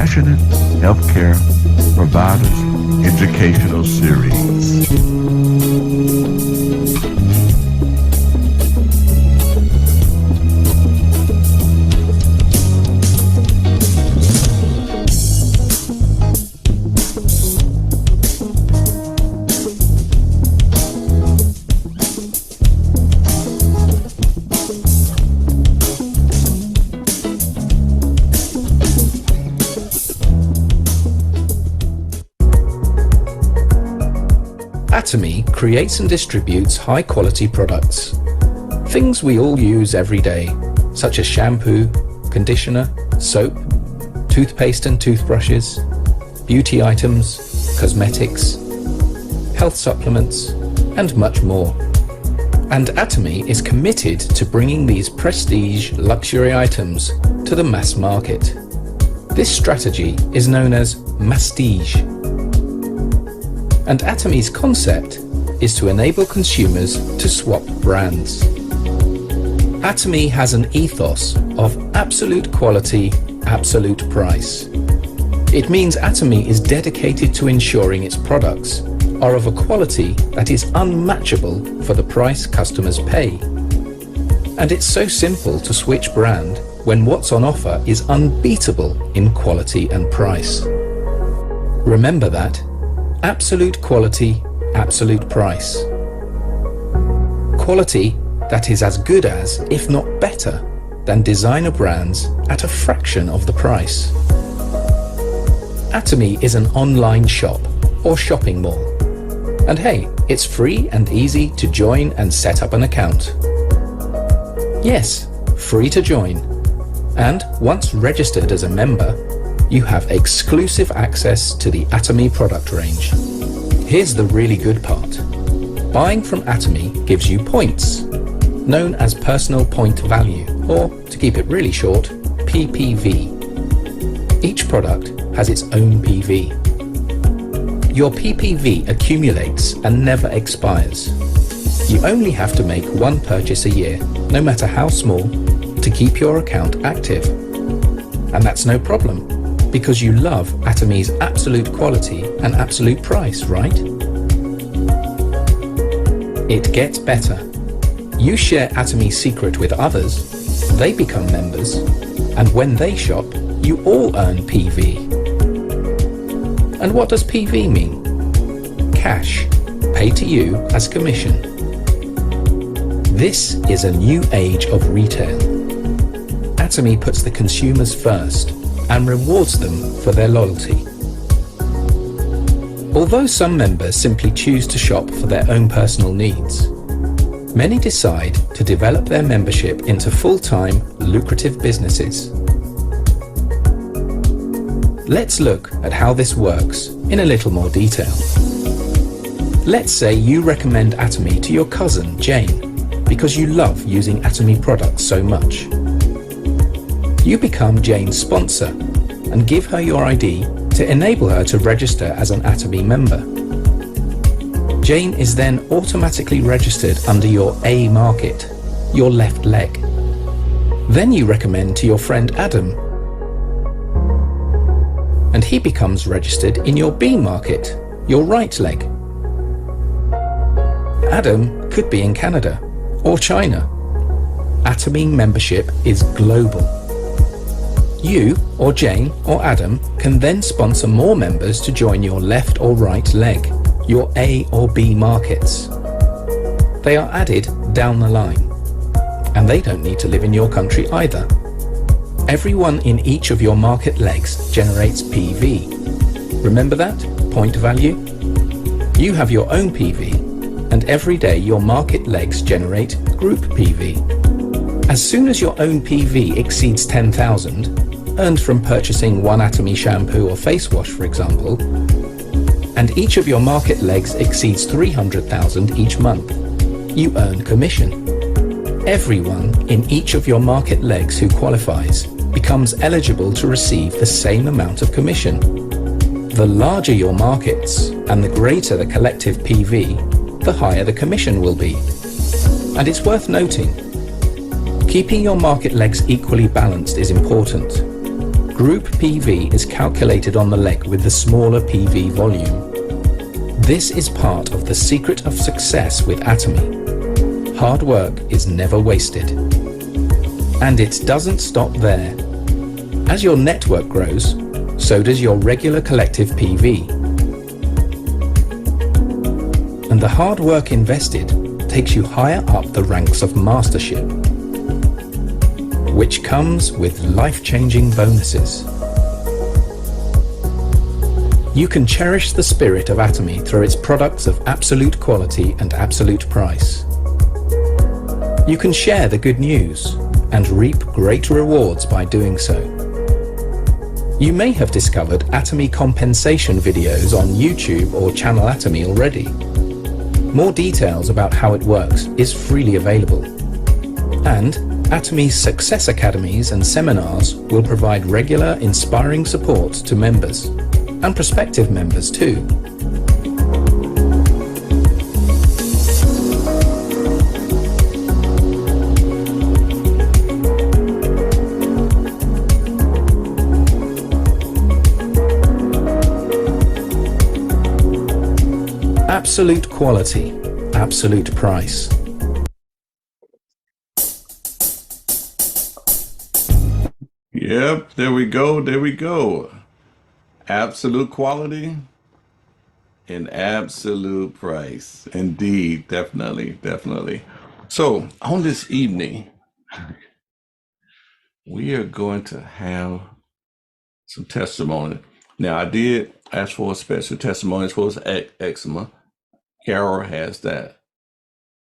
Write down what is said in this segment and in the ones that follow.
Passionate Healthcare Providers Educational Series. Atomy creates and distributes high-quality products. Things we all use every day, such as shampoo, conditioner, soap, toothpaste and toothbrushes, beauty items, cosmetics, health supplements, and much more. And Atomy is committed to bringing these prestige luxury items to the mass market. This strategy is known as mastige. And Atomy's concept is to enable consumers to swap brands. Atomy has an ethos of absolute quality, absolute price. It means Atomy is dedicated to ensuring its products are of a quality that is unmatchable for the price customers pay. And it's so simple to switch brand when what's on offer is unbeatable in quality and price. Remember that. Absolute quality, absolute price. Quality that is as good as, if not better, than designer brands at a fraction of the price. Atomy is an online shop or shopping mall. And hey, it's free and easy to join and set up an account. Yes, free to join. And once registered as a member, you have exclusive access to the Atomy product range. Here's the really good part. Buying from Atomy gives you points, known as personal point value, or to keep it really short, PPV. Each product has its own PV. Your PPV accumulates and never expires. You only have to make one purchase a year, no matter how small, to keep your account active. And that's no problem, because you love Atomy's absolute quality and absolute price, right? It gets better. You share Atomy's secret with others, they become members, and when they shop, you all earn PV. And what does PV mean? Cash, paid to you as commission. This is a new age of retail. Atomy puts the consumers first and rewards them for their loyalty. Although some members simply choose to shop for their own personal needs, many decide to develop their membership into full-time, lucrative businesses. Let's look at how this works in a little more detail. Let's say you recommend Atomy to your cousin, Jane, because you love using Atomy products so much. You become Jane's sponsor and give her your ID to enable her to register as an Atomy member. Jane is then automatically registered under your A market, your left leg. Then you recommend to your friend Adam, and he becomes registered in your B market, your right leg. Adam could be in Canada or China. Atomy membership is global. You, or Jane, or Adam can then sponsor more members to join your left or right leg, your A or B markets. They are added down the line, and they don't need to live in your country either. Everyone in each of your market legs generates PV. Remember that? Point value? You have your own PV, and every day your market legs generate group PV. As soon as your own PV exceeds 10,000, earned from purchasing one Atomy shampoo or face wash, for example, and each of your market legs exceeds 300,000 each month, you earn commission. Everyone in each of your market legs who qualifies becomes eligible to receive the same amount of commission. The larger your markets and the greater the collective PV, the higher the commission will be. And it's worth noting, keeping your market legs equally balanced is important. Group PV is calculated on the leg with the smaller PV volume. This is part of the secret of success with Atomy. Hard work is never wasted. And it doesn't stop there. As your network grows, so does your regular collective PV. And the hard work invested takes you higher up the ranks of mastership, which comes with life-changing bonuses. You can cherish the spirit of Atomy through its products of absolute quality and absolute price. You can share the good news and reap great rewards by doing so. You may have discovered Atomy compensation videos on YouTube or Channel Atomy already. More details about how it works is freely available. And Atomy's Success Academies and seminars will provide regular, inspiring support to members, and prospective members too. Absolute quality, absolute price. Yep, there we go. There we go. Absolute quality and absolute price. Indeed, definitely, definitely. So, on this evening, we are going to have some testimony. Now, I did ask for a special testimony as far as eczema. Carol has that.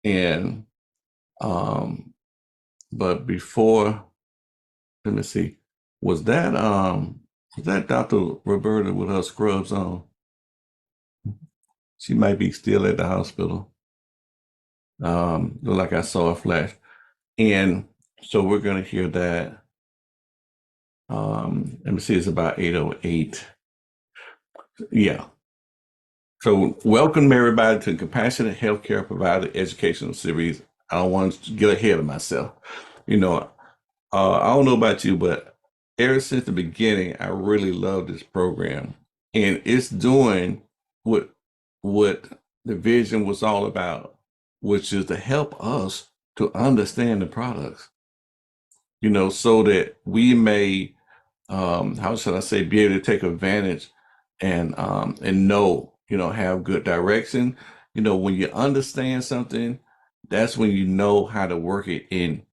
And, but before, let me see, was that Dr. Roberta with her scrubs on? She might be still at the hospital. Look like I saw a flash. And so we're going to hear that. Let me see, it's about 8:08. Yeah. So welcome everybody to the Compassionate Healthcare Provider Educational Series. I don't want to get ahead of myself. You know, I don't know about you, but ever since the beginning, I really love this program. And it's doing what the vision was all about, which is to help us to understand the products, you know, so that we may, how should I say, be able to take advantage and know, you know, have good direction. You know, when you understand something, that's when you know how to work it in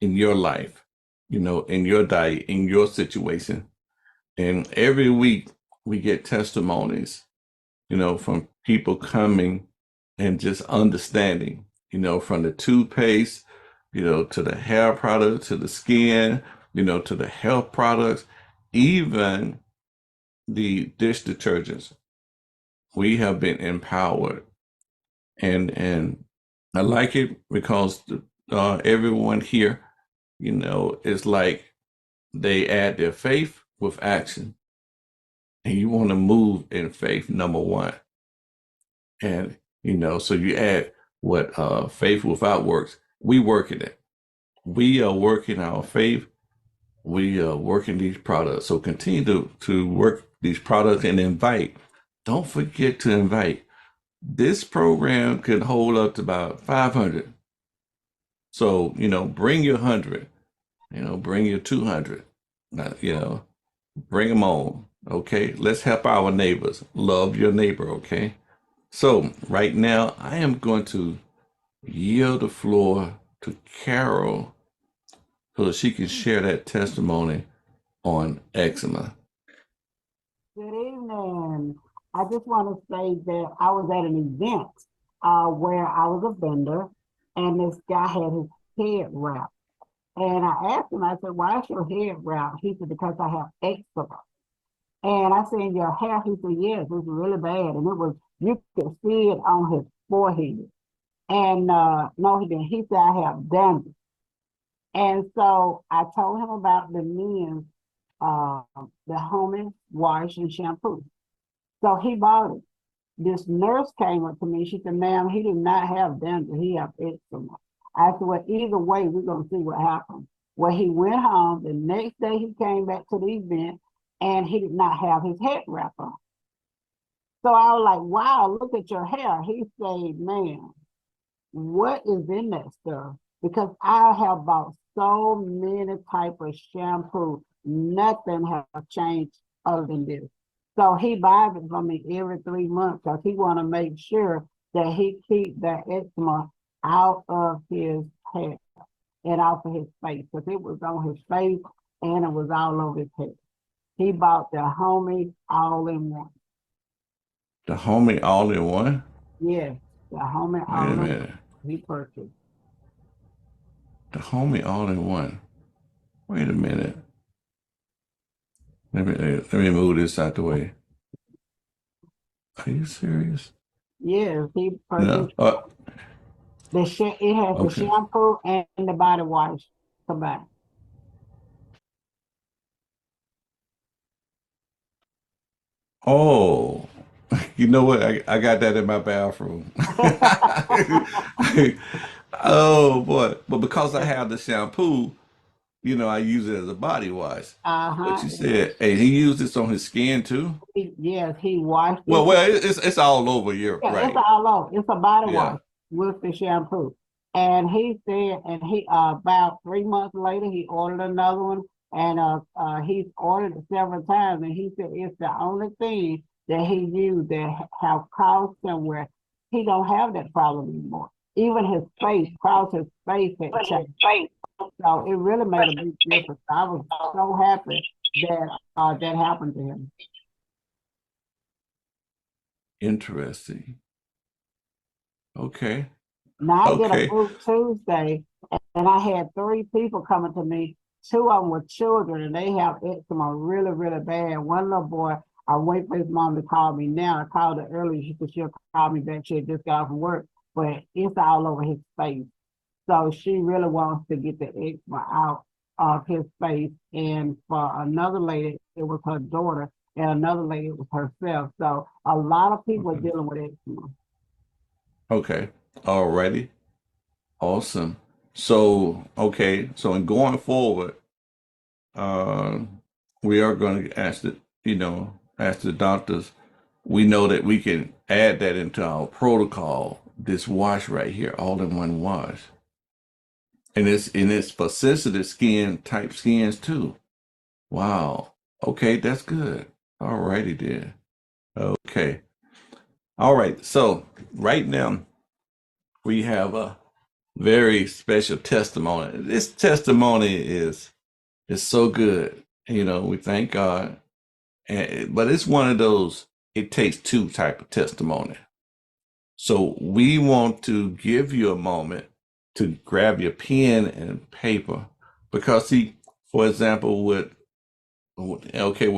your life, you know, in your diet, in your situation. And every week we get testimonies, you know, from people coming and just understanding, you know, from the toothpaste, you know, to the hair product, to the skin, you know, to the health products, even the dish detergents. We have been empowered, and I like it because everyone here, you know, it's like they add their faith with action, and you want to move in faith, number one. And, you know, so you add what faith without works. We work in it. We are working our faith. We are working these products. So continue to work these products and invite. Don't forget to invite. This program can hold up to about 500. So, you know, bring your 100, you know, bring your 200, you know, bring them on. Okay. Let's help our neighbors. Love your neighbor. Okay. So right now, I am going to yield the floor to Carol so that she can share that testimony on eczema. Good evening. I just want to say that I was at an event where I was a vendor, and this guy had his head wrapped. And I asked him, I said, "Why is your head wrapped?" He said, "Because I have eczema." And I said, "Your hair?" He said, "Yes, it's really bad." And it was, you could see it on his forehead. And no, he didn't. He said, "I have dandruff." And so I told him about the men's, the Home Wash and Shampoo. So he bought it. This nurse came up to me. She said, "Ma'am, he did not have dandruff. He have eczema." I said, "Well, either way, we're going to see what happens." Well, he went home. The next day he came back to the event and he did not have his head wrap on. So I was like, wow, look at your hair. He said, man, what is in that stuff? Because I have bought so many type of shampoo. Nothing has changed other than this. So he buys it from me every 3 months because he want to make sure that he keep that eczema out of his hair and off of his face. Because it was on his face and it was all over his head. He bought the homie all in one. The homie all in one? Yes, the homie Wait a all in minute. one. He purchased. The homie all in one. Wait a minute. Let me move this out the way. Are you serious? Yes, he No. purchased it has the Okay. shampoo and the body wash combined. Oh, you know what? I got that in my bathroom. Oh boy. But because I have the shampoo, I use it as a body wash. But Uh-huh. you said, hey, he used this on his skin too? Yes, he washed Well, it. it's all over. You're Yeah, it's right. all over. It's a body Yeah. wash with the shampoo. And he said, and he about 3 months later he ordered another one, and he's ordered it several times, and he said it's the only thing that he used that have caused him where he don't have that problem anymore. Even his face, caused his face had changed. So it really made a big difference. I was so happy that that happened to him. Interesting. Okay. Now I did a Okay. group Tuesday, and I had 3 people coming to me. 2 of them were children, and they have eczema really, really bad. One little boy, I wait for his mom to call me now. I called her earlier. She said she'll call me back. She had just got off from work, but it's all over his face. So she really wants to get the eczema out of his face. And for another lady, it was her daughter, and another lady, it was herself. So a lot of people are Okay. dealing with eczema. Okay. Alrighty. Awesome. So, okay. So in going forward, uh, we are going to ask the doctors. We know that we can add that into our protocol. This wash right here, all in one wash, and it's for sensitive skin type skins too. Wow. Okay, that's good. Alrighty then. Okay. All right. So right now we have a very special testimony. This testimony is so good. We thank God. But it's one of those, it takes two type of testimony. So we want to give you a moment to grab your pen and paper because see, for example, what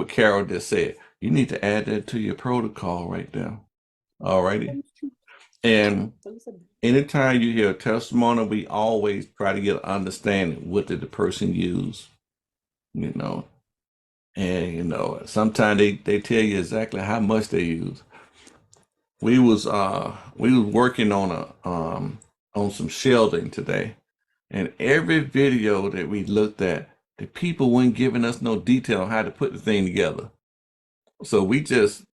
Carol just said, you need to add that to your protocol right there. All righty. And anytime you hear a testimony, we always try to get an understanding what did the person use, you know. And sometimes they tell you exactly how much they use. We was working on some shielding today, and every video that we looked at, the people weren't giving us no detail on how to put the thing together. So we just,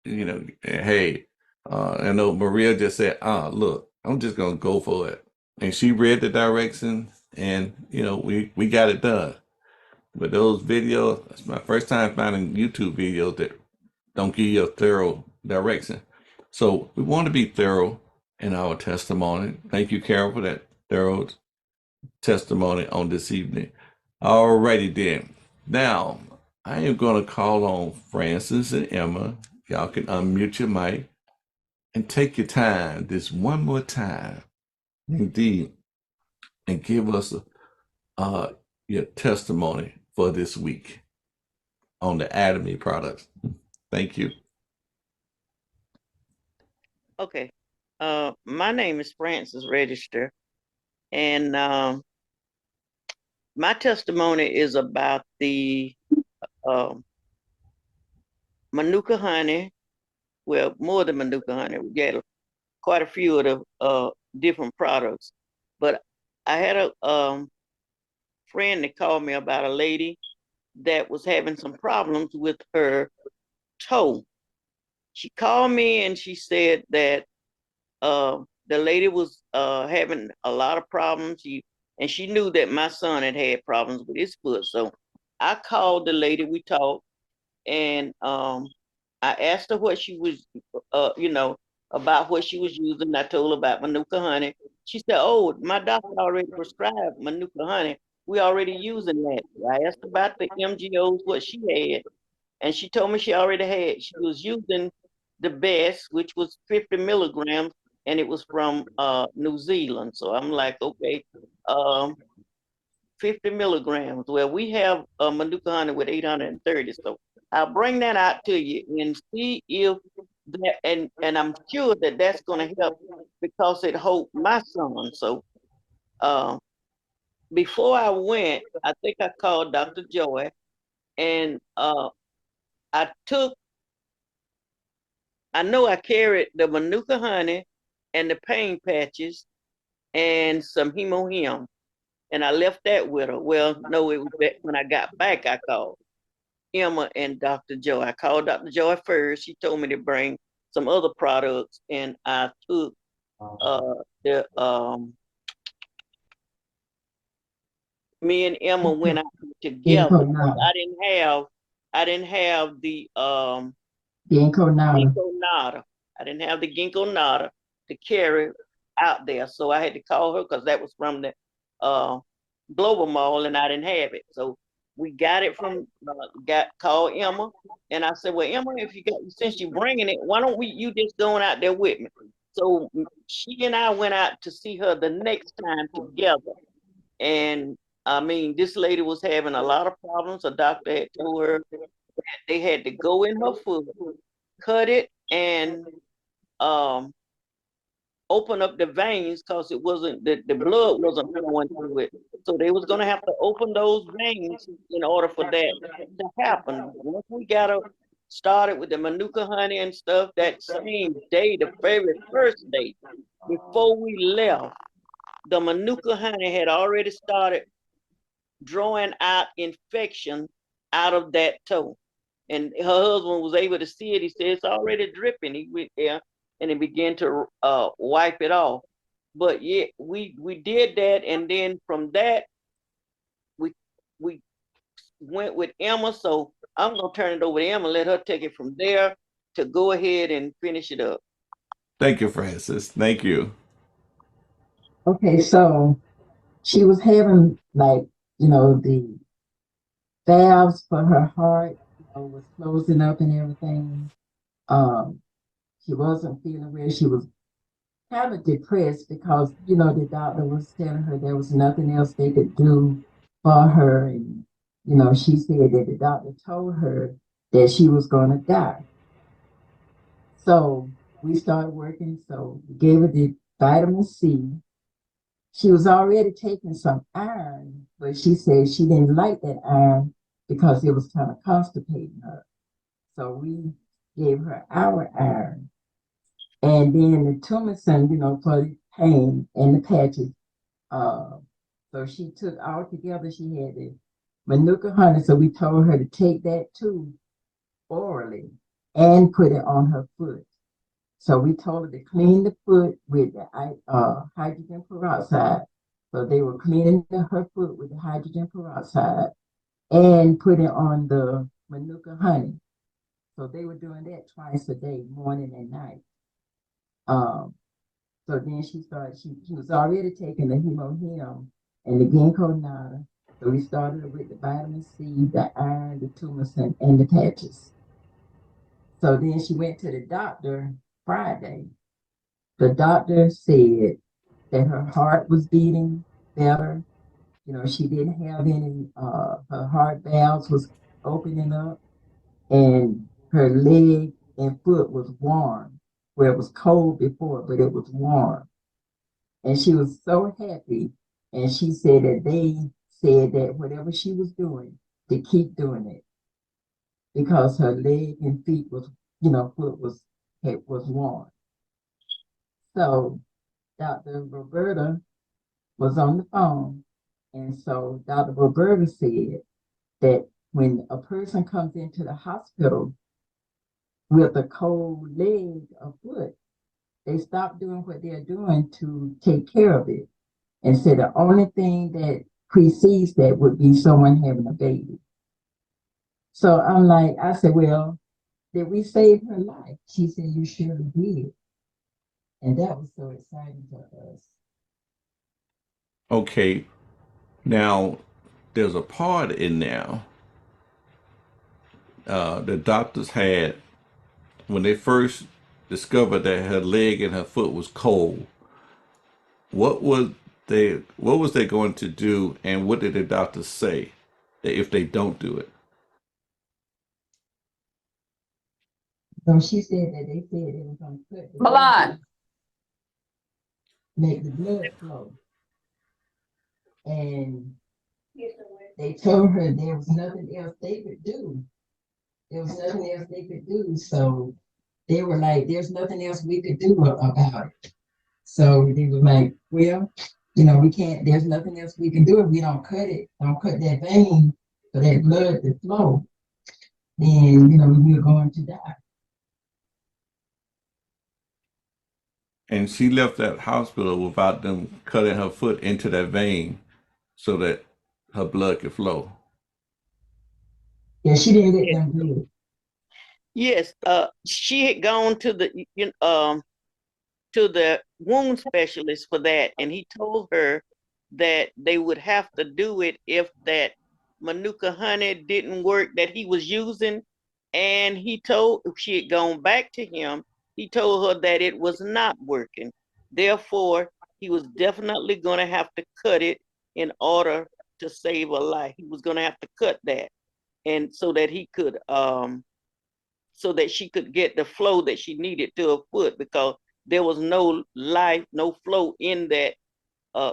hey, I know Maria just said, look, I'm just gonna go for it. And she read the direction and we got it done. But those videos, that's my first time finding YouTube videos that don't give you a thorough direction. So we want to be thorough in our testimony. Thank you, Carol, for that thorough testimony on this evening. Alrighty then. Now, I am going to call on Francis and Emma. Y'all can unmute your mic and take your time this one more time. Indeed. And give us your testimony for this week on the Atomy products. Thank you. Okay. My name is Francis Register, and my testimony is about the Manuka honey. Well, more than Manuka honey. We got quite a few of the different products, but I had a friend that called me about a lady that was having some problems with her toe. She called me and she said that the lady was having a lot of problems. And she knew that my son had problems with his foot. So I called the lady, we talked, and I asked her what she was, about what she was using. I told her about Manuka honey. She said, "Oh, my doctor already prescribed Manuka honey. We already using that." I asked about the MGOs, what she had, and she told me she was using the best, which was 50 milligrams, and it was from New Zealand. So I'm like, okay, um, 50 milligrams. Well, we have Manuka honey with 830. So I'll bring that out to you and see if that, and I'm sure that that's going to help because it helped my son. So uh, before I went, I think I called Dr. Joy, and I know I carried the Manuka honey and the pain patches and some hemohim, and I left that with her. Well, no, it was when I got back, I called Emma and Dr. Joy. I called Dr. Joy first. She told me to bring some other products, and I took the me and Emma went out together Ginkgo because nada. I didn't have the Ginkgo nada. ginkgo nada. I didn't have the ginkgo nada to carry out there, so I had to call her because that was from the uh, Global Mall, and I didn't have it. So we got it from called Emma, and I said, "Well, Emma, if you got since you're bringing it, why don't you just going out there with me?" So she and I went out to see her the next time together, and I mean, this lady was having a lot of problems. A doctor had told her they had to go in her foot, cut it, and um, open up the veins because it wasn't the blood wasn't flowing through it. So they was gonna have to open those veins in order for that to happen. Once we got her started with the Manuka honey and stuff, that same day, the very first day, before we left, the Manuka honey had already started drawing out infection out of that toe. And her husband was able to see it. He said it's already dripping. He went there and he began to wipe it off. But yeah, we did that, and then from that we we went with Emma. So I'm gonna turn it over to Emma, let her take it from there to go ahead and finish it up. Thank you, Francis. Thank you. Okay, so she was having like, the valves for her heart, was closing up and everything. Um, she wasn't feeling well. She was kind of depressed because, the doctor was telling her there was nothing else they could do for her. And, she said that the doctor told her that she was going to die. So we started working. So we gave her the vitamin C. She was already taking some iron, but she said she didn't like that iron because it was kind of constipating her. So we gave her our iron. And then the Tumison, for the pain and the patches. Uh, so she took all together, she had the Manuka honey. So we told her to take that too orally and put it on her foot. So we told her to clean the foot with the hydrogen peroxide. So they were cleaning her foot with the hydrogen peroxide and put it on the Manuka honey. So they were doing that twice a day, morning and night. Um, so then she was already taking the hemohim and the ginkgo nada. So we started with the vitamin C, the iron, the tumescent, and the patches. So then she went to the doctor Friday. The doctor said that her heart was beating better. She didn't have any, her heart valves was opening up, and her leg and foot was warm, where it was cold before, but it was warm. And she was so happy. And she said that they said that whatever she was doing, to keep doing it because her leg and feet was, foot was warm. So Dr. Roberta was on the phone And so Dr. Roberta said that when a person comes into the hospital with a cold leg or foot, they stop doing what they're doing to take care of it. And said the only thing that precedes that would be someone having a baby. So I'm like, I said, well, did we save her life? She said, you surely did. And that was so exciting for us. Okay, now there's a part in there the doctors had when they first discovered that her leg and her foot was cold. What was they going to do, and what did the doctors say that if they don't do it? So she said that they said they were going to cut the Milan. make the blood flow. And they told her there was nothing else they could do. There was nothing else they could do. So they were like, there's nothing else we could do about it. So they were like, well, we can't, there's nothing else we can do if we don't cut that vein for that blood to flow, then, we're going to die. And she left that hospital without them cutting her foot into that vein so that her blood could flow. Yeah, she didn't let them do it. Yes, she had gone to the wound specialist for that, and he told her that they would have to do it if that Manuka honey didn't work that he was using. And she had gone back to him. He told her that it was not working. Therefore, he was definitely going to have to cut it in order to save a life. He was going to have to cut that, and so that he could so that she could get the flow that she needed to her foot, because there was no life, no flow in that,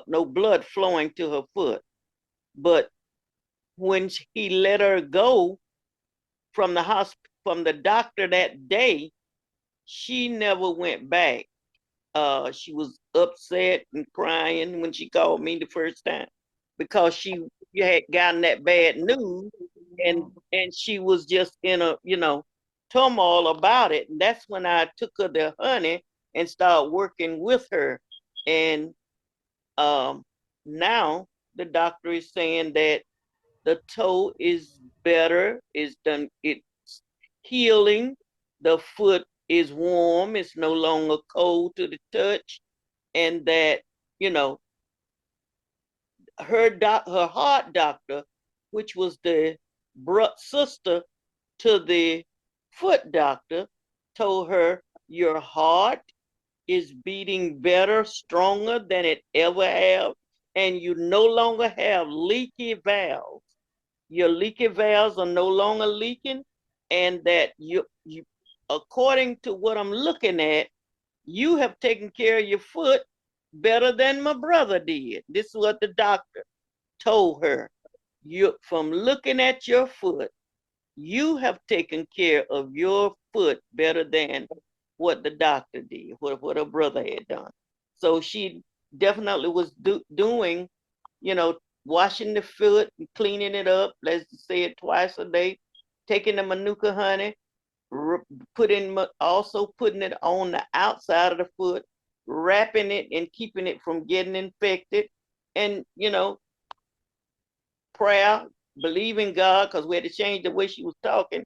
no blood flowing to her foot. But when he let her go from the hospital, from the doctor that day, she never went back. She was upset and crying when she called me the first time because she had gotten that bad news, and she was just in a turmoil about it. And that's when I took her the honey and started working with her. And now the doctor is saying that the toe is better, is done, it's healing. The foot is warm, it's no longer cold to the touch, and that, her heart doctor, which was the sister to the foot doctor, told her your heart is beating better, stronger than it ever have, and you no longer have leaky valves. Your leaky valves are no longer leaking, and that you according to what I'm looking at, you have taken care of your foot better than my brother did. This is what the doctor told her. From looking at your foot, you have taken care of your foot better than what the doctor did, what her brother had done. So she definitely was doing, washing the foot and cleaning it up, let's say it twice a day, taking the Manuka honey, also putting it on the outside of the foot, wrapping it and keeping it from getting infected, and prayer, believing God, because we had to change the way she was talking,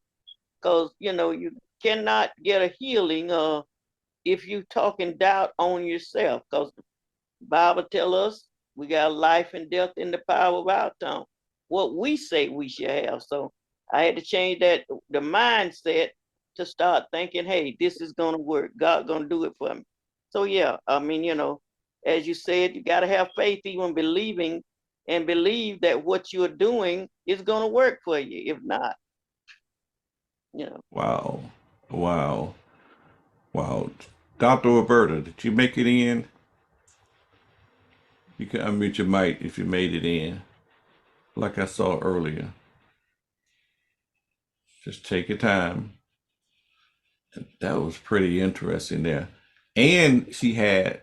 because you cannot get a healing if you talking doubt on yourself, because the Bible tell us we got life and death in the power of our tongue. What we say we should have. So I had to change the mindset to start thinking, hey, this is gonna work. God gonna do it for me. So yeah, I mean, as you said, you gotta have faith, even believing, and believe that what you're doing is gonna work for you. If not, Wow. Wow. Wow. Dr. Roberta, did you make it in? You can unmute your mic if you made it in, like I saw earlier. Just take your time. That was pretty interesting there. And she had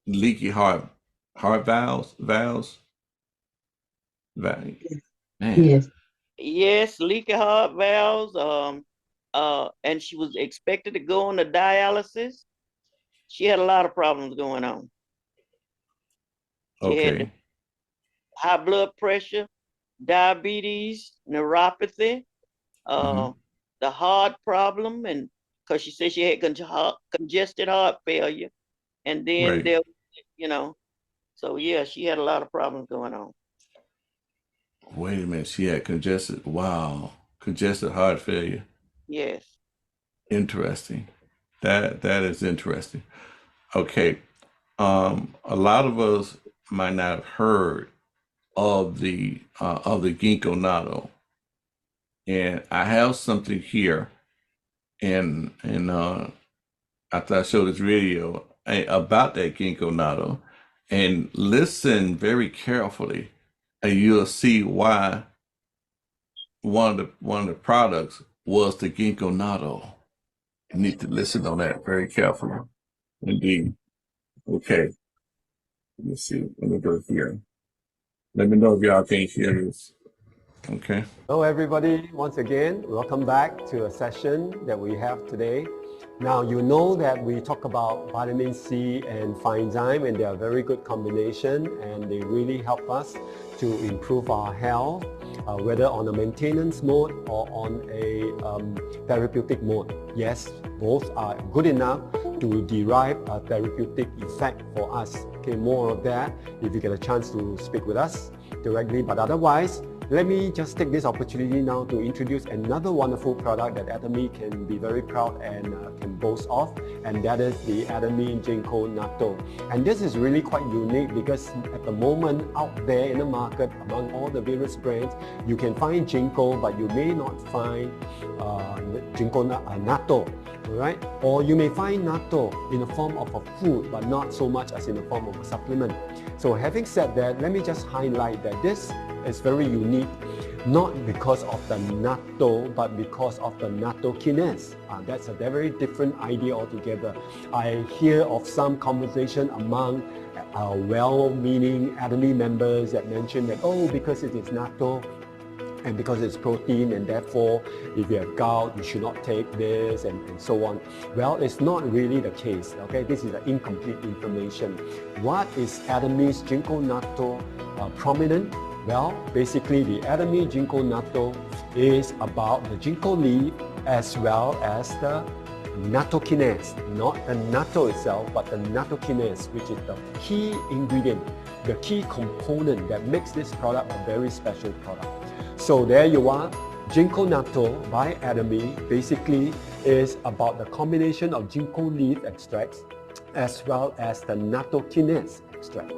leaky heart valves. Right. Man. Yes. Yes, leaky heart valves. And she was expected to go on the dialysis. She had a lot of problems going on. She had Okay. high blood pressure, diabetes, neuropathy, Hmm. the heart problem, and because she said she had congested heart failure, and then Right. there, you know, so yeah, she had a lot of problems going on. Wait a minute. She had congested. Wow. Congested heart failure. Yes. Interesting. That is interesting. Okay. A lot of us might not have heard of the ginkgo natto, and I have something here, and after I show this video about that ginkgo natto, and listen very carefully, and you'll see why one of the products was the ginkgo natto. You need to listen on that very carefully. Indeed. Okay. Let me see. Let me go here. Let me know if y'all can hear this. Okay. Hello everybody, once again, welcome back to a session that we have today. Now you know that we talk about vitamin C and enzyme, and they are a very good combination, and they really help us to improve our health, whether on a maintenance mode or on a therapeutic mode. Yes, both are good enough to derive a therapeutic effect for us. Okay, more of that if you get a chance to speak with us directly, but otherwise, let me just take this opportunity now to introduce another wonderful product that Atomy can be very proud and can boast of, and that is the Atomy Ginkgo Natto. And this is really quite unique because at the moment out there in the market, among all the various brands, you can find Ginkgo, but you may not find Ginkgo Natto. Right? Or you may find natto in the form of a food, but not so much as in the form of a supplement. So having said that, let me just highlight that this is very unique, not because of the natto, but because of the nattokinase. That's a very different idea altogether. I hear of some conversation among well-meaning Atomy members that mention that, oh, because it is natto, and because it's protein, and therefore if you have gout you should not take this, and so on. Well, it's not really the case. Okay, this is incomplete information. What is Atomy's Ginkgo Natto prominent? Well, basically the Atomy Ginkgo Natto is about the ginkgo leaf as well as the nattokinase, not the natto itself, but the nattokinase, which is the key ingredient, the key component that makes this product a very special product. So there you are. Ginkgo Natto by Atomy basically is about the combination of ginkgo leaf extracts as well as the nattokinase extract.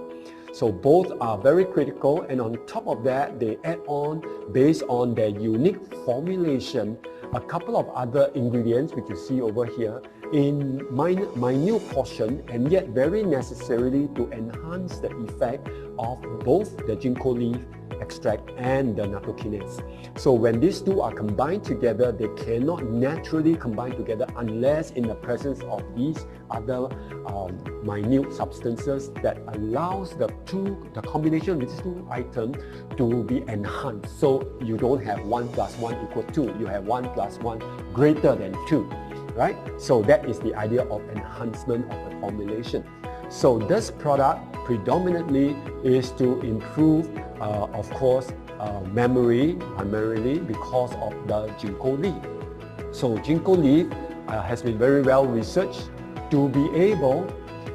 So both are very critical, and on top of that, they add on, based on their unique formulation, a couple of other ingredients which you see over here in minute portion, and yet very necessarily to enhance the effect of both the ginkgo leaf extract and the nattokinase. So when these two are combined together, they cannot naturally combine together unless in the presence of these other minute substances that allows the combination of these two items to be enhanced. So you don't have 1 + 1 = 2, you have 1 + 1 greater than 2, right? So that is the idea of enhancement of the formulation. So this product predominantly is to improve, of course, memory, primarily because of the ginkgo leaf. So ginkgo leaf has been very well researched to be able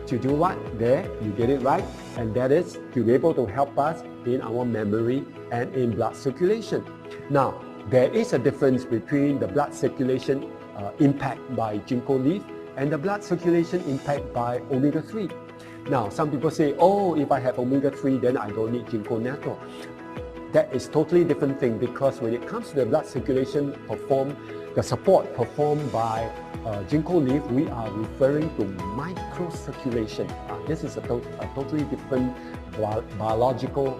to do what? There, you get it right, and that is to be able to help us in our memory and in blood circulation. Now, there is a difference between the blood circulation impact by ginkgo leaf and the blood circulation impact by omega-3. Now, some people say, oh, if I have omega-3, then I don't need ginkgo natto. That is totally different thing, because when it comes to the blood circulation the support performed by ginkgo leaf, we are referring to microcirculation. This is a totally different biological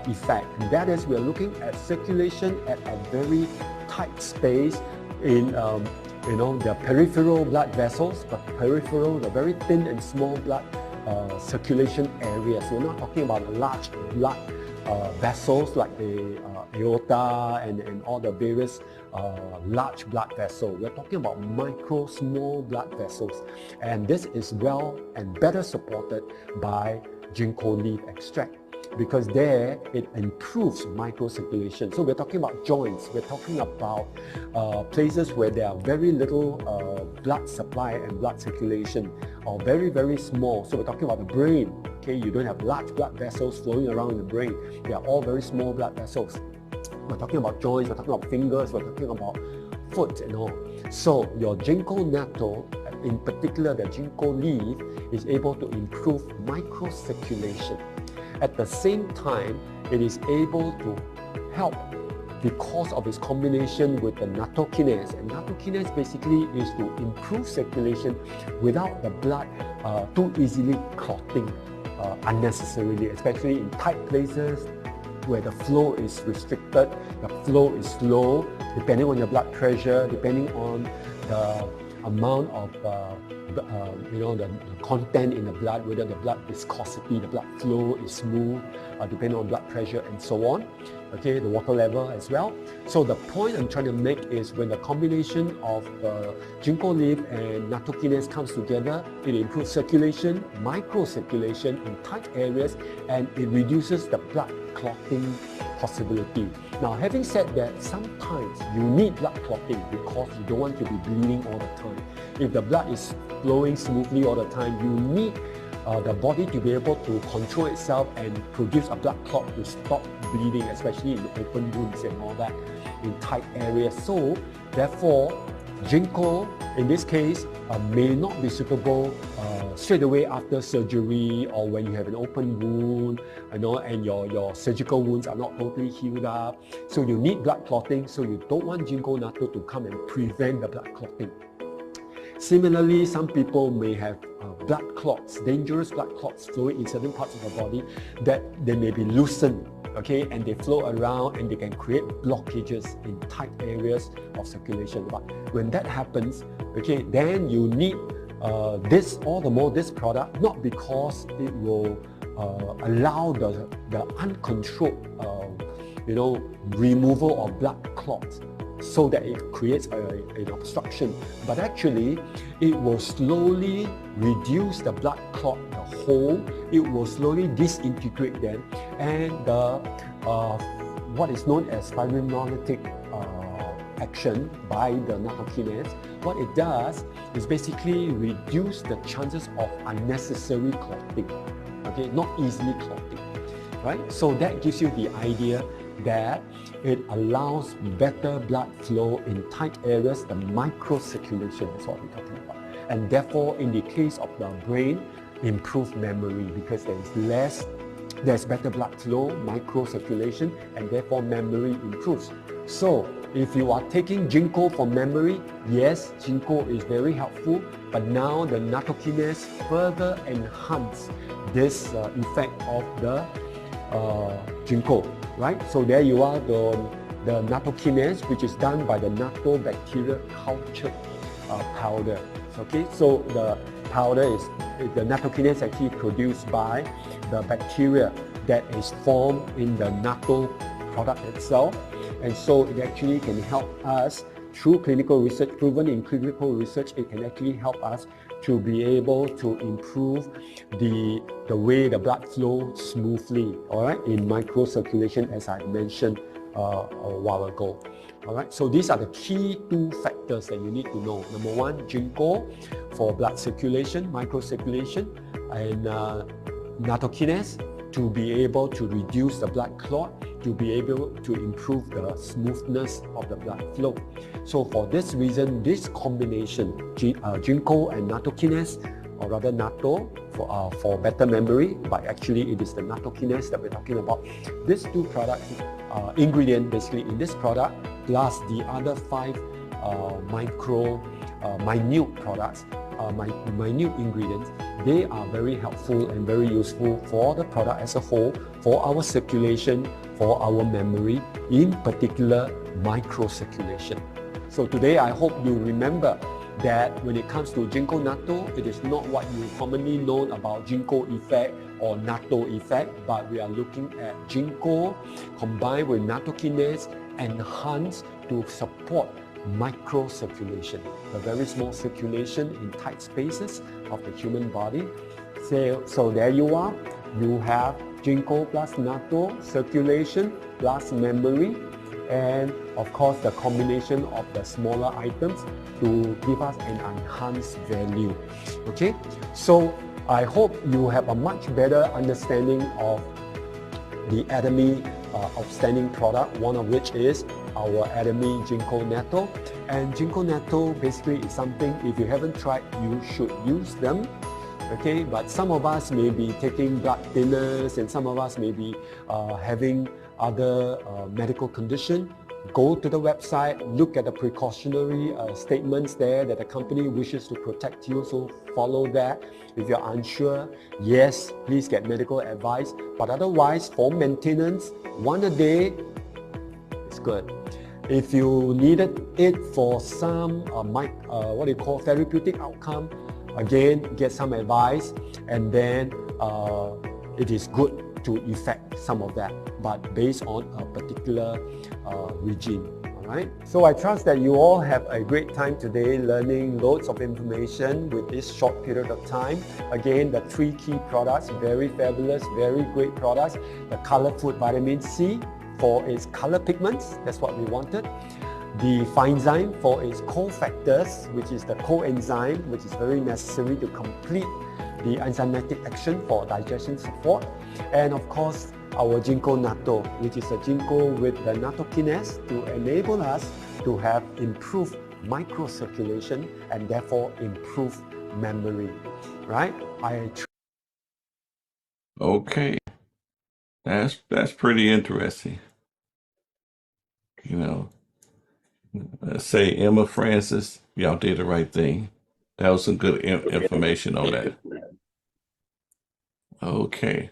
effect. And that is, we are looking at circulation at a very tight space in the peripheral blood vessels, but peripheral, the very thin and small blood circulation areas. We're not talking about a large blood vessels like the aorta and all the various large blood vessels. We're talking about micro, small blood vessels. And this is well and better supported by ginkgo leaf extract, because there it improves microcirculation. So we're talking about joints, we're talking about places where there are very little blood supply and blood circulation, or very, very small. So we're talking about the brain. Okay, you don't have large blood vessels flowing around in the brain. They are all very small blood vessels. We're talking about joints, we're talking about fingers, we're talking about foot and all. So your ginkgo natto, in particular the ginkgo leaf, is able to improve microcirculation. At the same time, it is able to help because of its combination with the nattokinase. And nattokinase basically is to improve circulation without the blood too easily clotting unnecessarily, especially in tight places where the flow is restricted, the flow is slow, depending on your blood pressure, depending on the amount of the content in the blood, whether the blood viscosity, the blood flow is smooth, depending on blood pressure and so on. Okay, the water level as well. So the point I'm trying to make is when the combination of ginkgo leaf and nattokinase comes together, it improves circulation, microcirculation in tight areas, and it reduces the blood clotting possibility. Now, having said that, sometimes you need blood clotting because you don't want to be bleeding all the time. If the blood is flowing smoothly all the time, you need the body to be able to control itself and produce a blood clot to stop bleeding, especially in open wounds and all that, in tight areas. So, therefore, ginkgo, in this case, may not be suitable straight away after surgery, or when you have an open wound, and your surgical wounds are not totally healed up. So you need blood clotting, so you don't want ginkgo natto to come and prevent the blood clotting. Similarly, some people may have blood clots, dangerous blood clots flowing in certain parts of the body that they may be loosened, okay, and they flow around and they can create blockages in tight areas of circulation. But when that happens, okay, then you need this product, not because it will allow the uncontrolled removal of blood clots, so that it creates an obstruction, but actually it will slowly reduce the blood clot, the hole. It will slowly disintegrate them, and the what is known as fibrinolytic action by the nattokinase, what it does is basically reduce the chances of unnecessary clotting, okay, not easily clotting, right? So that gives you the idea that it allows better blood flow in tight areas, the microcirculation is what we're talking about. And therefore, in the case of the brain, improve memory, because there's better blood flow, microcirculation, and therefore memory improves. So if you are taking ginkgo for memory, yes, ginkgo is very helpful, but now the nattokinase further enhance this effect of the ginkgo, right? So there you are, the nattokinase, which is done by the natto bacteria cultured powder. Okay, so the powder is the nattokinase actually produced by the bacteria that is formed in the natto product itself, and so it actually can help us through clinical research, proven in clinical research, it can actually help us to be able to improve the way the blood flows smoothly, all right, in microcirculation, as I mentioned a while ago. All right, so these are the key two factors that you need to know. Number one, ginkgo for blood circulation, microcirculation, and nattokinase to be able to reduce the blood clot, to be able to improve the smoothness of the blood flow. So for this reason, this combination, ginkgo and nattokinase, or rather natto, for better memory, but actually it is the nattokinase that we're talking about. These two products, ingredient basically in this product, plus the other 5 minute products, minute ingredients, they are very helpful and very useful for the product as a whole, for our circulation, for our memory, in particular microcirculation. So today I hope you remember that when it comes to Ginkgo natto, it is not what you commonly know about Ginkgo effect or natto effect, but we are looking at Ginkgo combined with nattokinase enhanced to support microcirculation, a very small circulation in tight spaces of the human body. So there you are. You have Ginkgo plus natto, circulation plus memory, and of course the combination of the smaller items to give us an enhanced value. Okay, so I hope you have a much better understanding of the Atomy outstanding product, one of which is our Atomy Ginkgo natto. And Ginkgo natto basically is something, if you haven't tried, you should use them. Okay, but some of us may be taking blood thinners, and some of us may be having other medical condition. Go to the website, look at the precautionary statements there that the company wishes to protect you, so follow that. If you're unsure, yes, please get medical advice, but otherwise for maintenance, one a day is good. If you needed it for some what do you call therapeutic outcome, again, get some advice, and then it is good to effect some of that, but based on a particular regime. All right. So I trust that you all have a great time today learning loads of information with this short period of time. Again, the 3 key products, very fabulous, very great products. The Color Food Vitamin C for its color pigments, that's what we wanted. The Finezyme for its cofactors, which is the coenzyme, which is very necessary to complete the enzymatic action for digestion support. And of course, our Ginkgo natto, which is a Ginkgo with the nattokinase to enable us to have improved microcirculation and therefore improved memory, right? Okay, that's pretty interesting. You know, let's say Emma Francis, y'all did the right thing. That was some good information on that. Okay,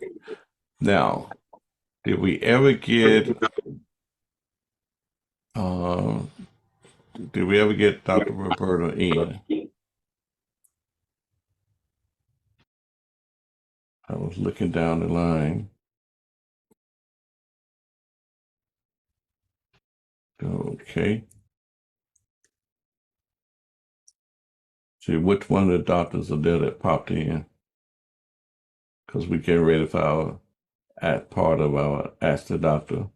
now, did we ever get Dr. Roberta in? I was looking down the line. Okay. See which one of the doctors are there that popped in, because we get ready for our part of our Ask the Doctor.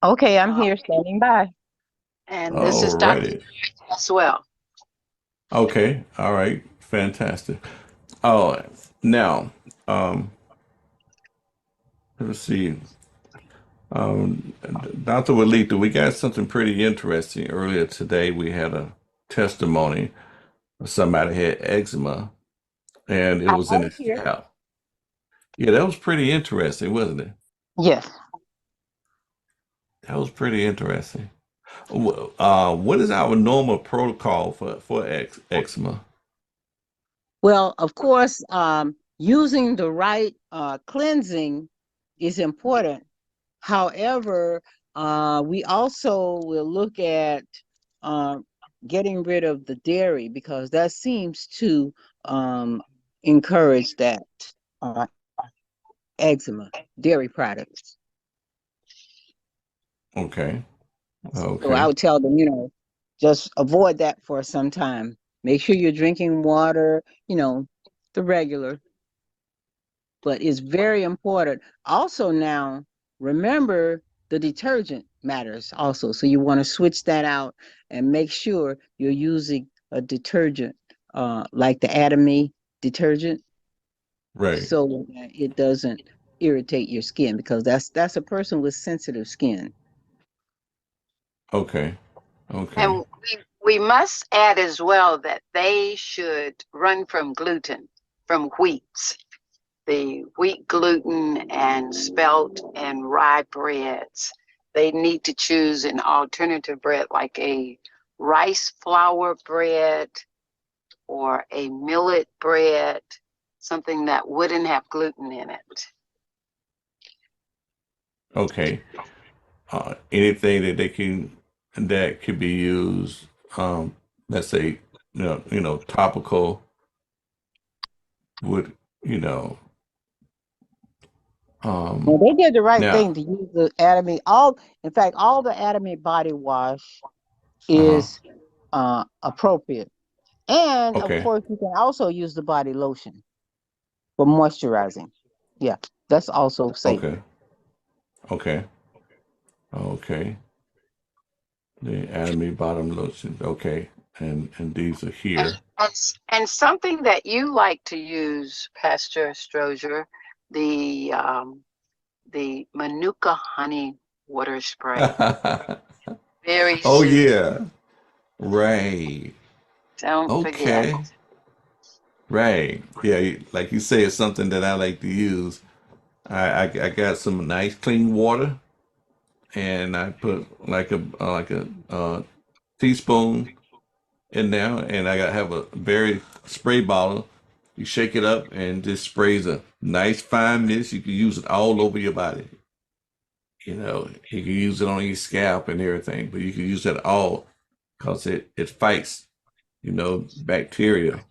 Okay, I'm here standing by. And this is Dr. Alrighty. as well. Okay. All right. Fantastic. Oh, now, let's see. Dr. Walita, we got something pretty interesting earlier today. We had a testimony of somebody had eczema, and it was in his Here. scalp. Yeah, that was pretty interesting, wasn't it? Yes. That was pretty interesting. What is our normal protocol for eczema? Well, of course, using the right cleansing is important. However, we also will look at getting rid of the dairy, because that seems to encourage that eczema, dairy products. Okay. So I Okay. would tell them, just avoid that for some time. Make sure you're drinking water, the regular. But it's very important. Also now, remember the detergent matters also. So you want to switch that out and make sure you're using a detergent like the Atomy detergent, Right. so that it doesn't irritate your skin, because that's a person with sensitive skin. Okay. Okay. And we must add as well that they should run from gluten, from wheats, the wheat gluten and spelt and rye breads. They need to choose an alternative bread like a rice flour bread or a millet bread, something that wouldn't have gluten in it. Okay. Anything that could be used let's say, topical would, you know, Well, they did the right now, thing to use the Atomy. In fact, all the Atomy body wash uh-huh, is appropriate. And of okay, course, you can also use the body lotion for moisturizing. Yeah, that's also safe. okay, okay, okay. The Anime bottom lotion, okay, and these are And, here. and something that you like to use, Pastor Strozier, the Manuka honey water spray. Very Oh soothing. yeah, right. Don't forget. Okay, right. Yeah, like you say, it's something that I like to use. I got some nice clean water, and I put like a teaspoon in there, and I got have a very spray bottle. You shake it up, and just sprays a nice fine mist. You can use it all over your body. You can use it on your scalp and everything, but you can use it all because it fights, bacteria,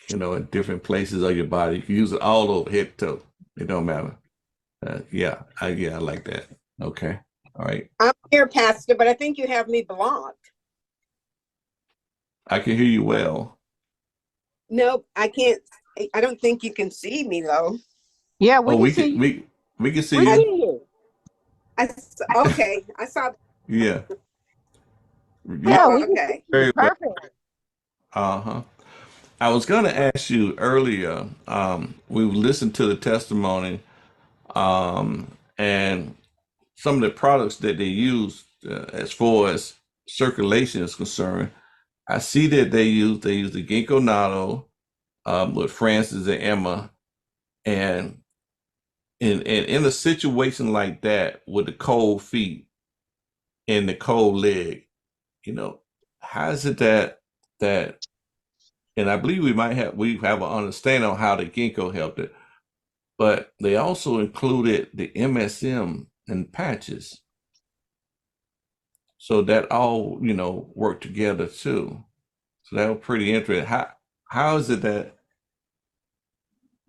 in different places of your body. You can use it all over head to toe. It don't matter. I like that. Okay. All right. I'm here, Pastor, but I think you have me blocked. I can hear you well. Nope, I can't. I don't think you can see me though. Yeah, Oh, we can see you. we can see We you. see you. Okay, I saw. Yeah. Yeah, Yeah, Oh, we can see okay. you. very well. Perfect. Uh-huh. I was going to ask you earlier, we listened to the testimony, and some of the products that they use as far as circulation is concerned. I see that they use the ginkgo natto with Francis and Emma, and in a situation like that with the cold feet and the cold leg, you know, how is it that and I believe we have an understanding on how the ginkgo helped it, but they also included the MSM and patches. So that all, work together too. So that was pretty interesting. How is it that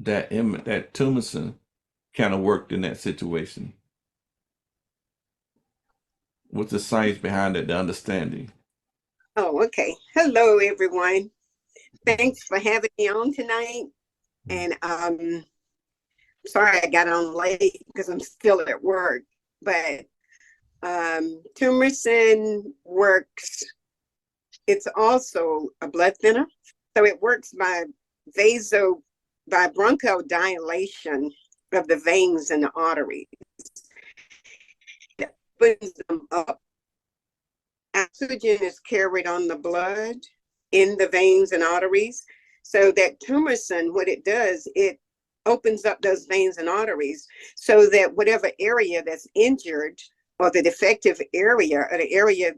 Tumison kind of worked in that situation? What's the science behind it, the understanding? Oh, okay. Hello, everyone. Thanks for having me on tonight. And sorry I got on late because I'm still at work. But turmeric works. It's also a blood thinner, so it works by bronchodilation of the veins and the arteries. It opens them up. Oxygen is carried on the blood in the veins and arteries. So that turmeric, what it does, it opens up those veins and arteries so that whatever area that's injured or the defective area or the area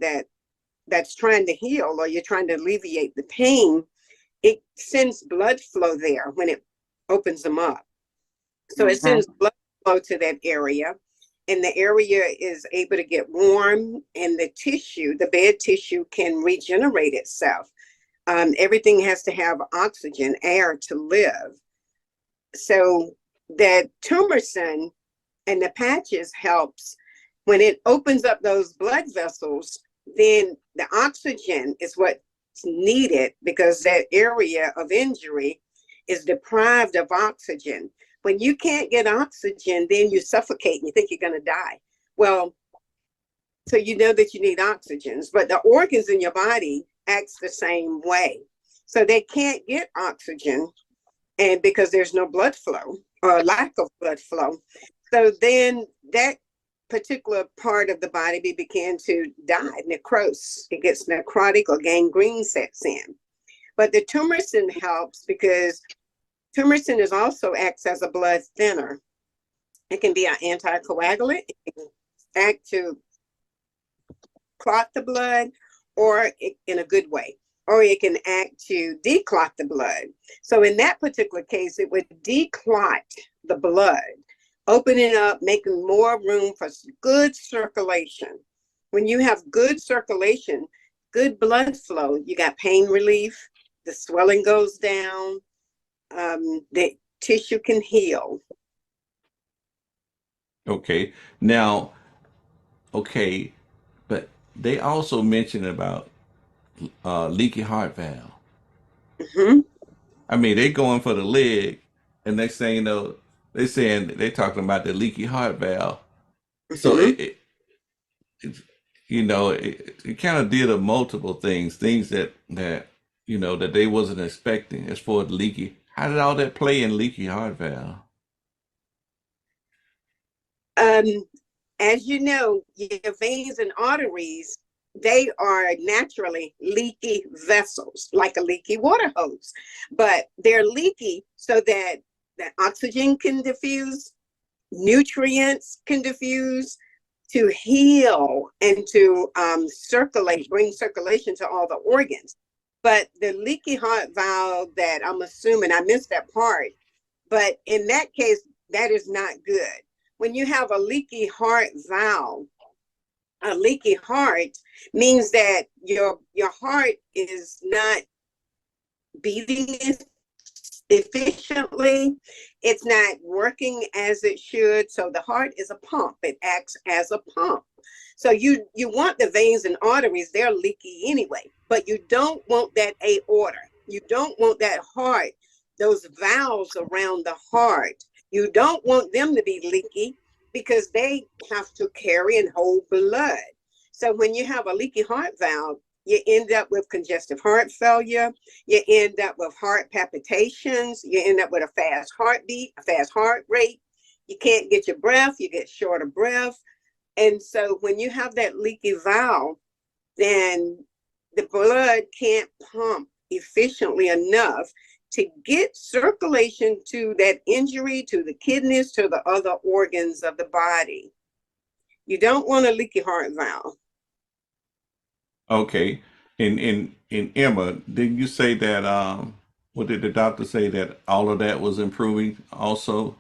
that's trying to heal or you're trying to alleviate the pain, it sends blood flow there when it opens them up. So it sends blood flow to that area, and the area is able to get warm, and the tissue, the bed tissue, can regenerate itself. Everything has to have oxygen, air to live. So that turmeric and the patches helps when it opens up those blood vessels. Then the oxygen is what's needed because that area of injury is deprived of oxygen. When you can't get oxygen, then you suffocate and you think you're going to die. Well, so you know that you need oxygens, but the organs in your body acts the same way. So they can't get oxygen, and because there's no blood flow or lack of blood flow. So then that particular part of the body began to die, necrose. It gets necrotic or gangrene sets in. But the turmeric helps because turmeric is also acts as a blood thinner. It can be an anticoagulant. It can act to clot the blood, or in a good way, or it can act to declot the blood. So in that particular case, it would declot the blood, opening up, making more room for good circulation. When you have good circulation, good blood flow, you got pain relief, the swelling goes down, the tissue can heal. Okay. Now, okay, but they also mentioned about leaky heart valve. Hmm. I mean, they going for the leg, and next thing you know, they talking about the leaky heart valve. So Hmm. it it kind of did a multiple things that that they wasn't expecting as far as leaky. How did all that play in leaky heart valve? Um, as you know, your veins and arteries, they are naturally leaky vessels, like a leaky water hose. But they're leaky so that the oxygen can diffuse, nutrients can diffuse to heal and to circulate, bring circulation to all the organs. But the leaky heart valve, that I'm assuming, I missed that part, but in that case, that is not good. When you have a leaky heart valve, a leaky heart means that your heart is not beating efficiently. It's not working as it should. So the heart is a pump. It acts as a pump. So you want the veins and arteries, they're leaky anyway, but you don't want that aorta. You don't want that heart, those valves around the heart. You don't want them to be leaky because they have to carry and hold blood. So when you have a leaky heart valve, you end up with congestive heart failure. You end up with heart palpitations. You end up with a fast heartbeat, a fast heart rate. You can't get your breath. You get short of breath. And so when you have that leaky valve, then the blood can't pump efficiently enough to get circulation to that injury, to the kidneys, to the other organs of the body. You don't want a leaky heart valve. Okay. In Emma, didn't you say that what did the doctor say that all of that was improving also?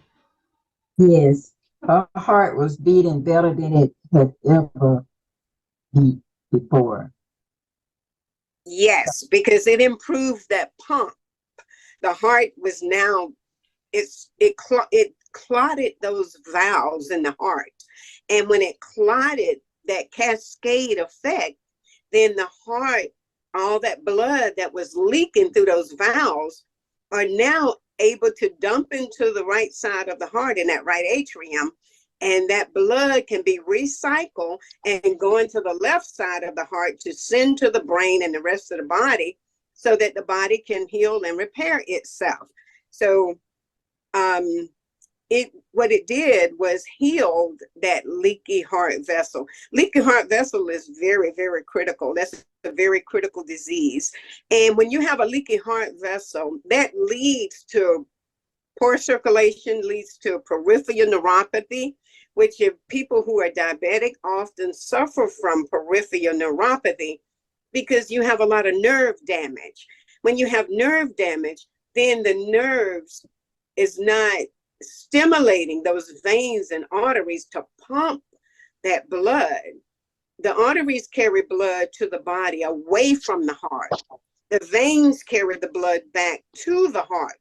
Yes, her heart was beating better than it had ever beat before. Yes, because it improved that pump. The heart was now, it clotted those valves in the heart. And when it clotted, that cascade effect, then the heart, all that blood that was leaking through those valves are now able to dump into the right side of the heart in that right atrium. And that blood can be recycled and go into the left side of the heart to send to the brain and the rest of the body so that the body can heal and repair itself. So what it did was healed that leaky heart vessel. Leaky heart vessel is very, very critical. That's a very critical disease. And when you have a leaky heart vessel, that leads to poor circulation, leads to peripheral neuropathy, which if people who are diabetic often suffer from peripheral neuropathy because you have a lot of nerve damage. When you have nerve damage, then the nerves is not stimulating those veins and arteries to pump that blood. The arteries carry blood to the body away from the heart. The veins carry the blood back to the heart,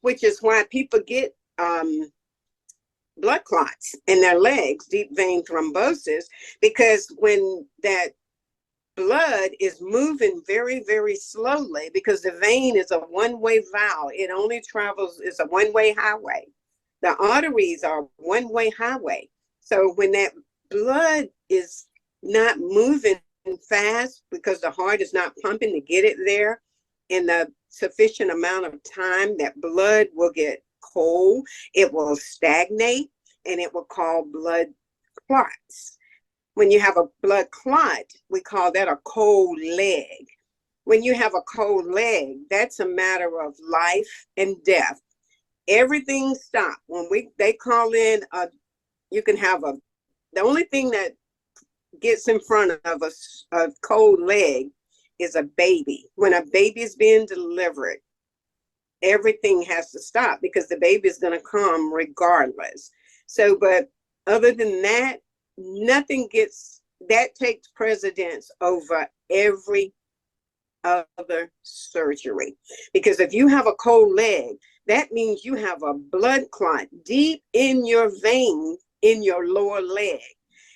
which is why people get blood clots in their legs, deep vein thrombosis, because when that blood is moving very, very slowly, because the vein is a one-way valve. It only travels, it's a one-way highway. The arteries are one-way highway. So when that blood is not moving fast because the heart is not pumping to get it there in the sufficient amount of time, that blood will get cold, it will stagnate, and it will cause blood clots. When you have a blood clot, we call that a cold leg. When you have a cold leg, that's a matter of life and death. Everything stopped. When they call in, you can have the only thing that gets in front of a cold leg is a baby. When a baby is being delivered, everything has to stop because the baby is going to come regardless. So, but other than that, nothing that takes precedence over every other surgery. Because if you have a cold leg, that means you have a blood clot deep in your vein in your lower leg.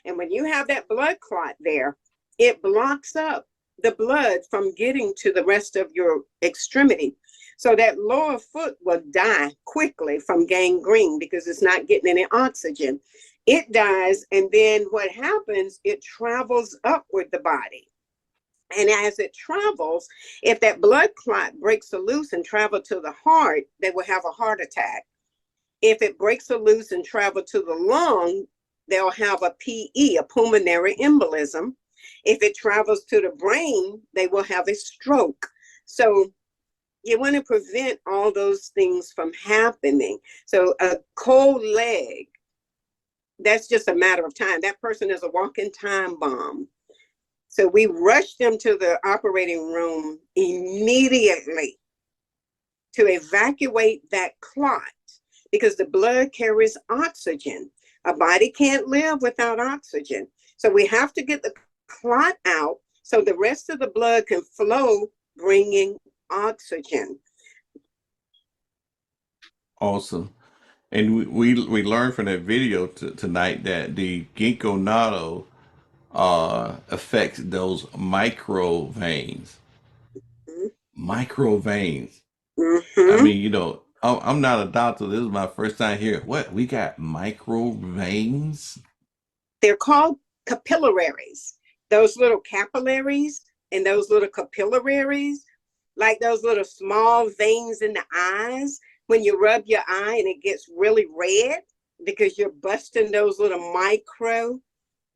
And when you have that blood clot there, it blocks up the blood from getting to the rest of your extremity. So that lower foot will die quickly from gangrene because it's not getting any oxygen. It dies, and then what happens, it travels upward the body. And as it travels, if that blood clot breaks loose and travel to the heart, they will have a heart attack. If it breaks loose and travel to the lung, they'll have a PE, a pulmonary embolism. If it travels to the brain, they will have a stroke. So you want to prevent all those things from happening. So a cold leg, that's just a matter of time. That person is a walking time bomb. So we rushed them to the operating room immediately to evacuate that clot because the blood carries oxygen. A body can't live without oxygen. So we have to get the clot out so the rest of the blood can flow, bringing oxygen. Awesome. And we learned from that video tonight that the ginkgo natto affects those micro veins. Micro veins. I Mm-hmm. mean, I'm not a doctor. This is my first time here. What? We got micro veins? They're called capillaries. Those little capillaries and those little capillaries, like those little small veins in the eyes, when you rub your eye and it gets really red because you're busting those little micro.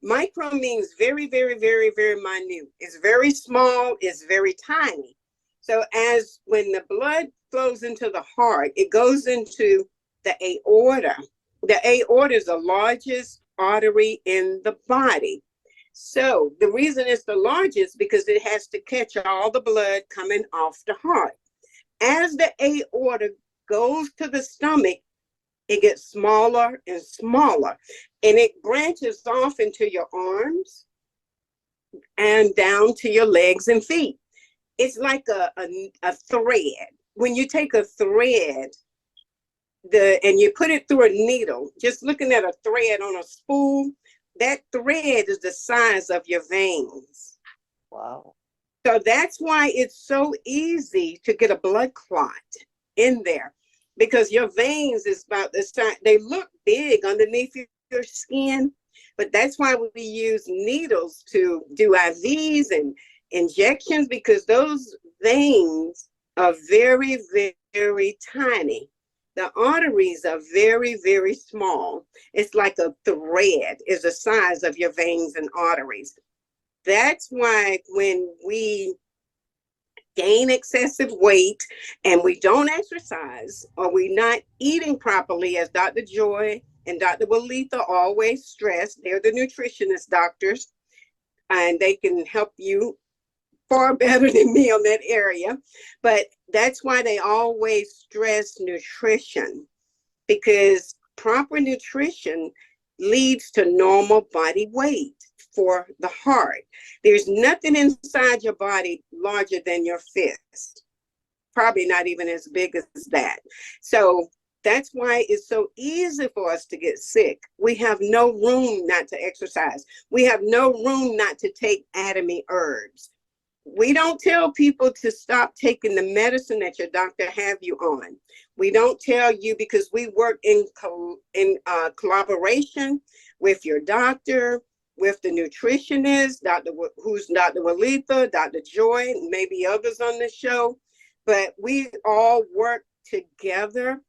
Micro means very, very, very, very minute. It's very small, it's very tiny. So as when the blood flows into the heart, it goes into the aorta. The aorta is the largest artery in the body. So the reason it's the largest because it has to catch all the blood coming off the heart. As the aorta goes to the stomach, it gets smaller and smaller, and it branches off into your arms and down to your legs and feet. It's like a thread. When you take a thread and you put it through a needle, just looking at a thread on a spool, that thread is the size of your veins. Wow. So that's why it's so easy to get a blood clot in there, because your veins is about the size. They look big underneath your skin, but that's why we use needles to do IVs and injections, because those veins are very, very tiny. The arteries are very, very small. It's like a thread is the size of your veins and arteries. That's why when we gain excessive weight and we don't exercise, or we're not eating properly, as Dr. Joy and Dr. Walitha always stress, they're the nutritionist doctors, and they can help you far better than me on that area. But that's why they always stress nutrition, because proper nutrition leads to normal body weight for the heart. There's nothing inside your body larger than your fist, probably not even as big as that. So that's why it's so easy for us to get sick. We have no room not to exercise. We have no room not to take atomy herbs. We don't tell people to stop taking the medicine that your doctor have you on. We don't tell you, because we work in collaboration with your doctor, with the nutritionist, who's Dr. Walitha, Dr. Joy, and maybe others on the show. But we all work together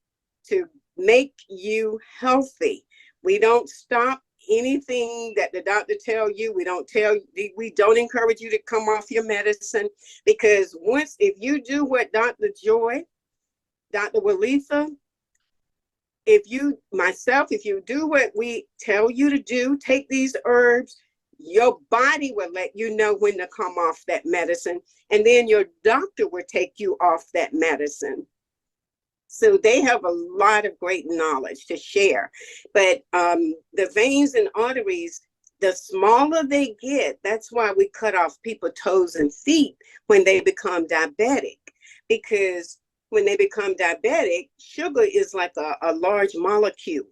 to make you healthy. We don't stop anything that the doctor tell you. We don't encourage you to come off your medicine, because if you do what Dr. Joy, Dr. Walitha, if you do what we tell you to do, take these herbs, your body will let you know when to come off that medicine, and then your doctor will take you off that medicine. So they have a lot of great knowledge to share. But the veins and arteries, the smaller they get, that's why we cut off people's toes and feet when they become diabetic. Because when they become diabetic, sugar is like a large molecule.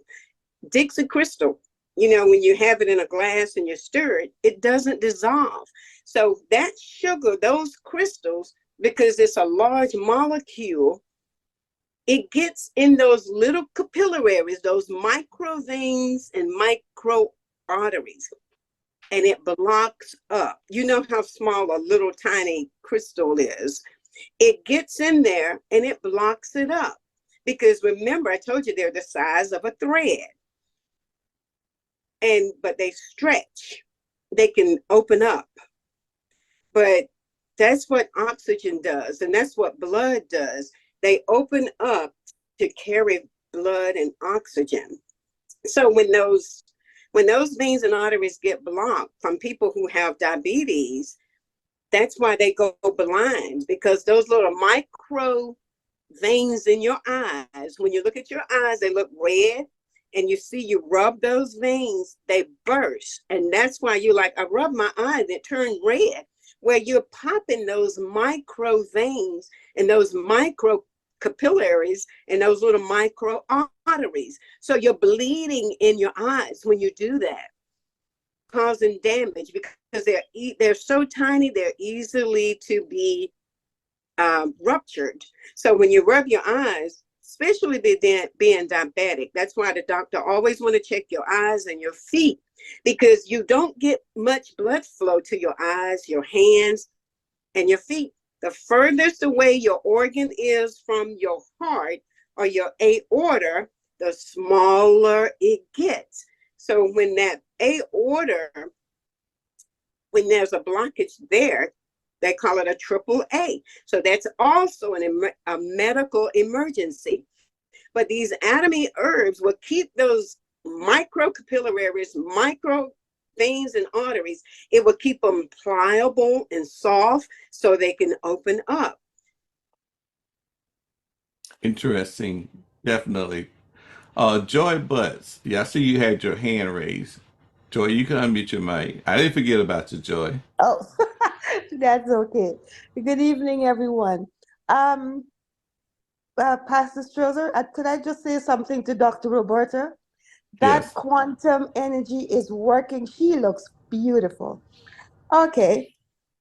Dixie crystal, you know, when you have it in a glass and you stir it, it doesn't dissolve. So that sugar, those crystals, because it's a large molecule, it gets in those little capillaries, those micro veins and micro arteries, and it blocks up. You know how small a little tiny crystal is. It gets in there and it blocks it up. Because remember, I told you they're the size of a thread. But they stretch. They can open up. But that's what oxygen does, and that's what blood does. They open up to carry blood and oxygen. So when those veins and arteries get blocked from people who have diabetes, that's why they go blind, because those little micro veins in your eyes, when you look at your eyes, they look red, and you see you rub those veins, they burst. And that's why you're like, I rub my eye and it turned red, where you're popping those micro veins and those micro capillaries and those little micro arteries. So you're bleeding in your eyes when you do that, causing damage, because they're so tiny, they're easily to be ruptured. So when you rub your eyes, especially being diabetic, that's why the doctor always want to check your eyes and your feet, because you don't get much blood flow to your eyes, your hands, and your feet. The furthest away your organ is from your heart or your aorta, the smaller it gets. So when that aorta, when there's a blockage there, they call it a triple A. So that's also a medical emergency. But these atomy herbs will keep those micro capillaries, micro veins and arteries. It will keep them pliable and soft so they can open up. Interesting. Definitely. Joy Butts. Yeah, I see you had your hand raised. Joy, you can unmute your mic. I didn't forget about you, Joy. Oh, that's okay. Good evening, everyone. Pastor Strozer, could I just say something to Dr. Roberta? That Yes. quantum energy is working. She looks beautiful. Okay,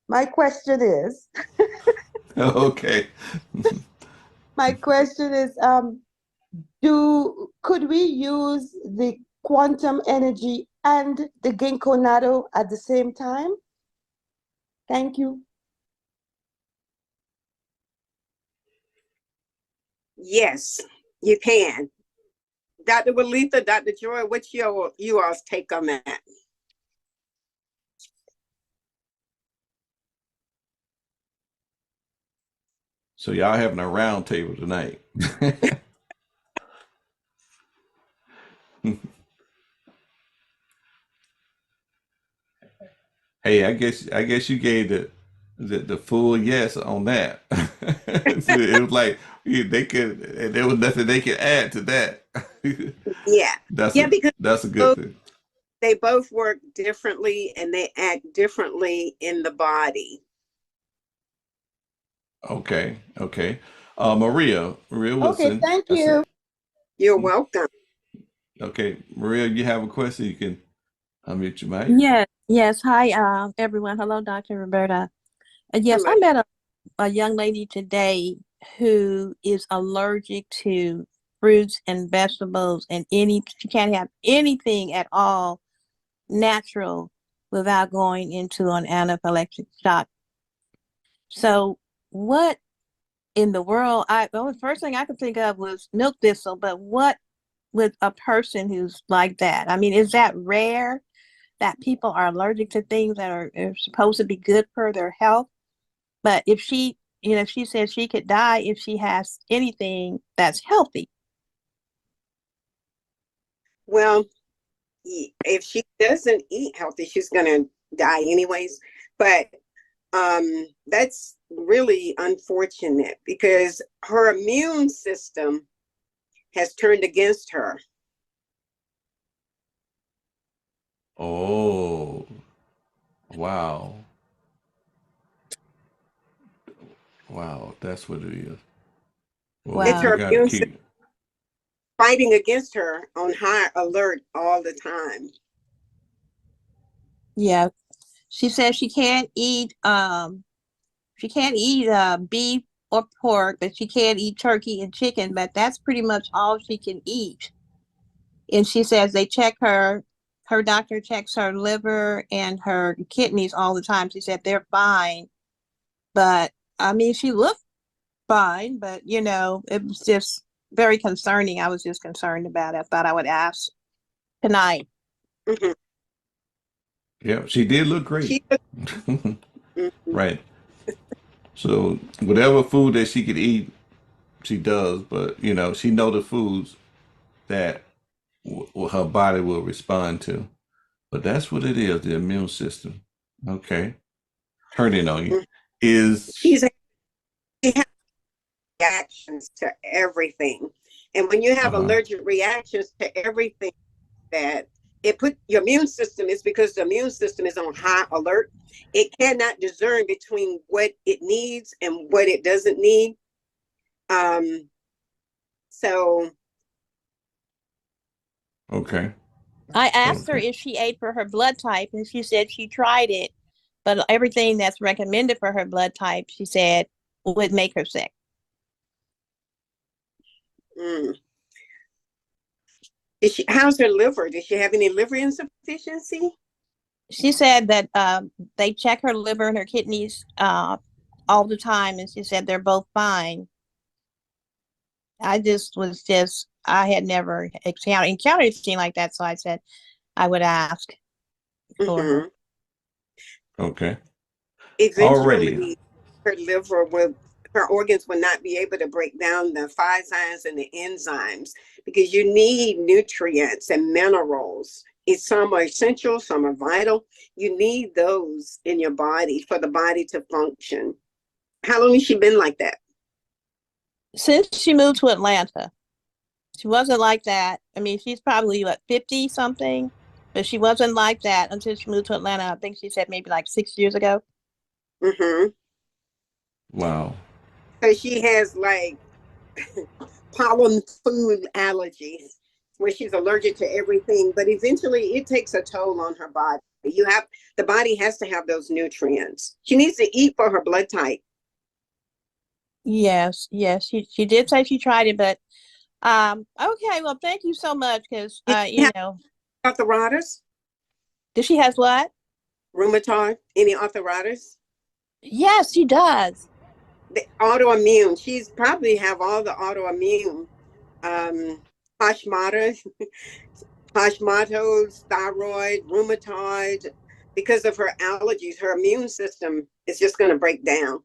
my question is, Okay. my question is, could we use the quantum energy and the ginkgo natto at the same time? Thank you. Yes, you can. Dr. Walitha, Dr. Joy, what's you all's take on that? So y'all having a round table tonight. Hey, I guess you gave the full yes on that. So it was like they could, there was nothing they could add to that. Yeah. That's Yeah, a because that's a good thing. they both work differently and they act differently in the body. Okay, okay. Maria Okay, Wilson. thank I you. said, You're welcome. okay, Maria, you have a question? You can unmute your mic. Yes, yes. Hi, everyone. Hello, Dr. Roberta. Yes, Hello. I met a young lady today who is allergic to fruits and vegetables and she can't have anything at all natural without going into an anaphylactic shock. So what in the world, the first thing I could think of was milk thistle, but what with a person who's like that? I mean, is that rare that people are allergic to things that are supposed to be good for their health? But if she says she could die if she has anything that's healthy. Well, if she doesn't eat healthy, she's gonna die anyways. But that's really unfortunate because her immune system has turned against her. Oh, wow. Wow, that's what it is. Well, It's we Wow. her got to immune system keep. fighting against her on high alert all the time. Yeah. She says she can't eat beef or pork, but she can't eat turkey and chicken, but that's pretty much all she can eat. And she says they check her doctor checks her liver and her kidneys all the time. She said they're fine. But I mean, she looked fine, but it was just very concerning. I was just concerned about it. I thought I would ask tonight. Mhm. Yeah, she did look great. She, mhm. Right. So whatever food that she could eat, she does. But she know the foods that her body will respond to. But that's what it is, the immune system. Okay. Turning on you. Is She's she has reactions to everything. And when you have uh-huh. allergic reactions to everything that it put your immune system is because the immune system is on high alert. It cannot discern between what it needs and what it doesn't need. Um, so Okay. I asked her Okay. if she ate for her blood type, and she said she tried it, but everything that's recommended for her blood type, she said, would make her sick. mm. How's her liver? Does she have any liver insufficiency? She said that they check her liver and her kidneys all the time, and she said they're both fine. I had never encountered anything like that, so I said I would ask for her. Hmm. Okay. Already. Eventually, her liver will, her organs will not be able to break down the phytins and the enzymes because you need nutrients and minerals. Some are essential, some are vital. You need those in your body for the body to function. How long has she been like that? Since she moved to Atlanta, she wasn't like that. I mean, she's probably 50 something, but she wasn't like that until she moved to Atlanta. I think she said maybe like 6 years ago. Hmm. Wow. So she has like pollen food allergies where she's allergic to everything, but eventually it takes a toll on her body. The body has to have those nutrients. She needs to eat for her blood type. Yes, yes, she did say she tried it, but okay, well, thank you so much because Did she have arthritis, does she has what? rheumatoid, any arthritis? Yes, she does. The autoimmune. She's probably have all the autoimmune. Hashimoto's, Hashimoto's, thyroid, rheumatoid. Because of her allergies, her immune system is just going to break down.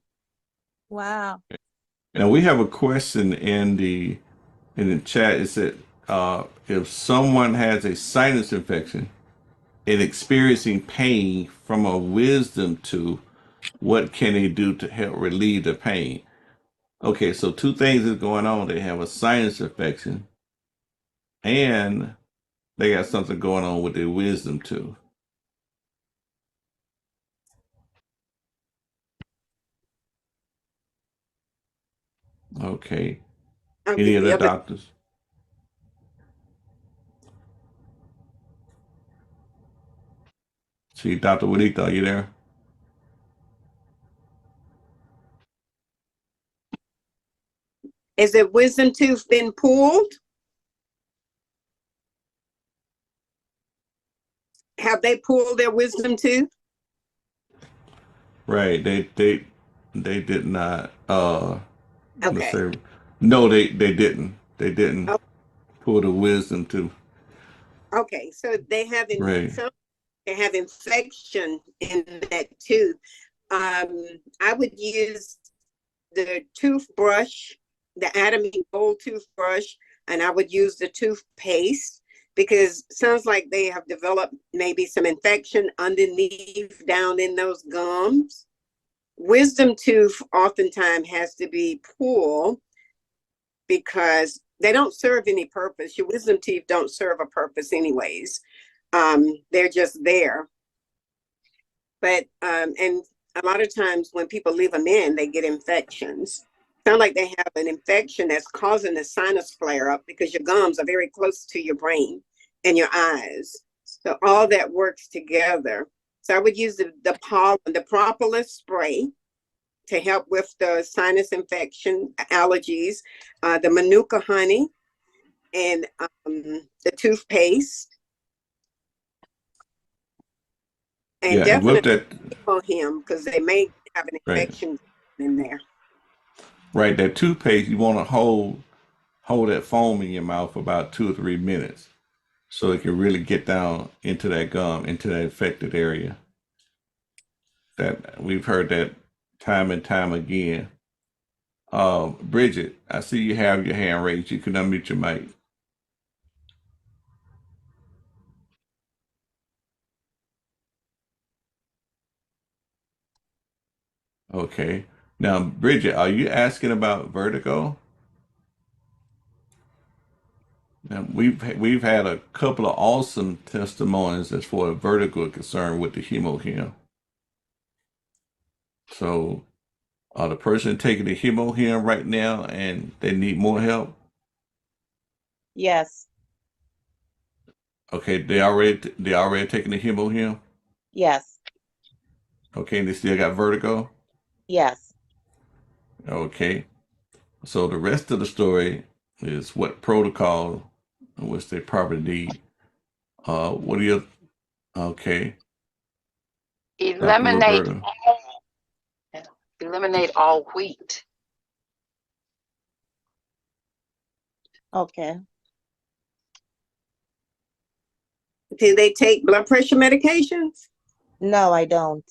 Wow. Now we have a question in the chat. It said if someone has a sinus infection and experiencing pain from a wisdom tooth, what can they do to help relieve the pain? Okay, so two things is going on. They have a sinus infection and they got something going on with their wisdom tooth. Okay. I'll Any get other the other. doctors? See, Dr. Wadita, are you there? Is the wisdom tooth been pulled? Have they pulled their wisdom tooth? Right. They did not let's Okay. say no, they didn't. They didn't Oh, pull the wisdom tooth. okay. So Right. they have infection in that tooth. I would use the toothbrush, the Atomy Gold toothbrush, and I would use the toothpaste because it sounds like they have developed maybe some infection underneath down in those gums. Wisdom tooth oftentimes has to be pulled because they don't serve any purpose. Your wisdom teeth don't serve a purpose anyways. They're just there. But and a lot of times when people leave them in, they get infections. Sound like they have an infection that's causing a sinus flare up because your gums are very close to your brain and your eyes. So all that works together. So I would use the propolis spray to help with the sinus infection, allergies, the manuka honey, and the toothpaste, and Yeah, and with definitely that, for him because they may have an right, infection in there. right, that toothpaste, you want to hold that foam in your mouth for about 2 or 3 minutes, so it can really get down into that gum, into that affected area. That we've heard that time and time again. Bridget, I see you have your hand raised. You can unmute your mic. Okay. Now, Bridget, are you asking about vertigo? Now, we've had a couple of awesome testimonies as far as vertigo is concerned with the hemohim. So, are the person taking the hemohim right now and they need more help? Yes, Okay, they already taking the hemohim. yes, Okay, and they still got vertigo. yes. Okay, so the rest of the story is what protocol in which they probably need. What do you? Okay, Dr. Eliminate Roberta. eliminate all wheat. Okay. Do they take blood pressure medications? No, I don't.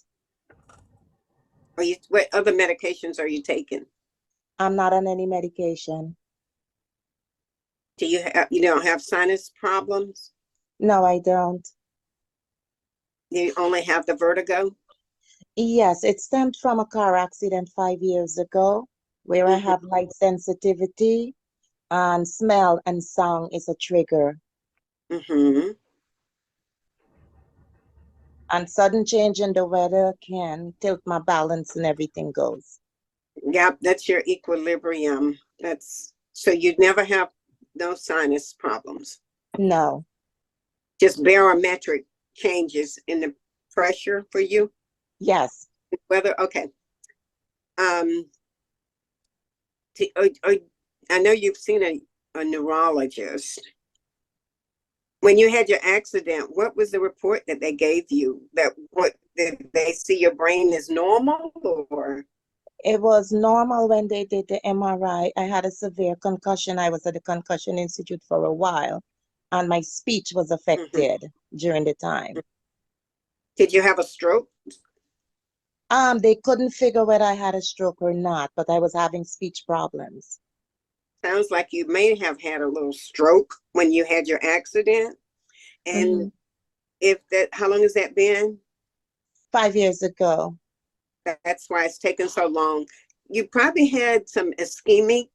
Or what other medications are you taking? I'm not on any medication. Do you don't have sinus problems? No, I don't. You only have the vertigo? Yes, it stemmed from a car accident 5 years ago where I Mm-hmm. have light sensitivity and smell and sound is a trigger. Mm-hmm. And sudden change in the weather can tilt my balance and everything goes. Yep, that's your equilibrium. That's so you never have no sinus problems. No. Just barometric changes in the pressure for you. Yes. Whether okay. Um, I know you've seen a neurologist. When you had your accident, what was the report that they gave you? That what did they see your brain is normal or? It was normal when they did the MRI. I had a severe concussion. I was at the Concussion Institute for a while, and my speech was Mhm. affected during the time. Did you have a stroke? They couldn't figure whether I had a stroke or not, but I was having speech problems. Sounds like you may have had a little stroke when you had your accident. hmm And how long has that been? 5 years ago. That's why it's taken so long. You probably had some ischemic,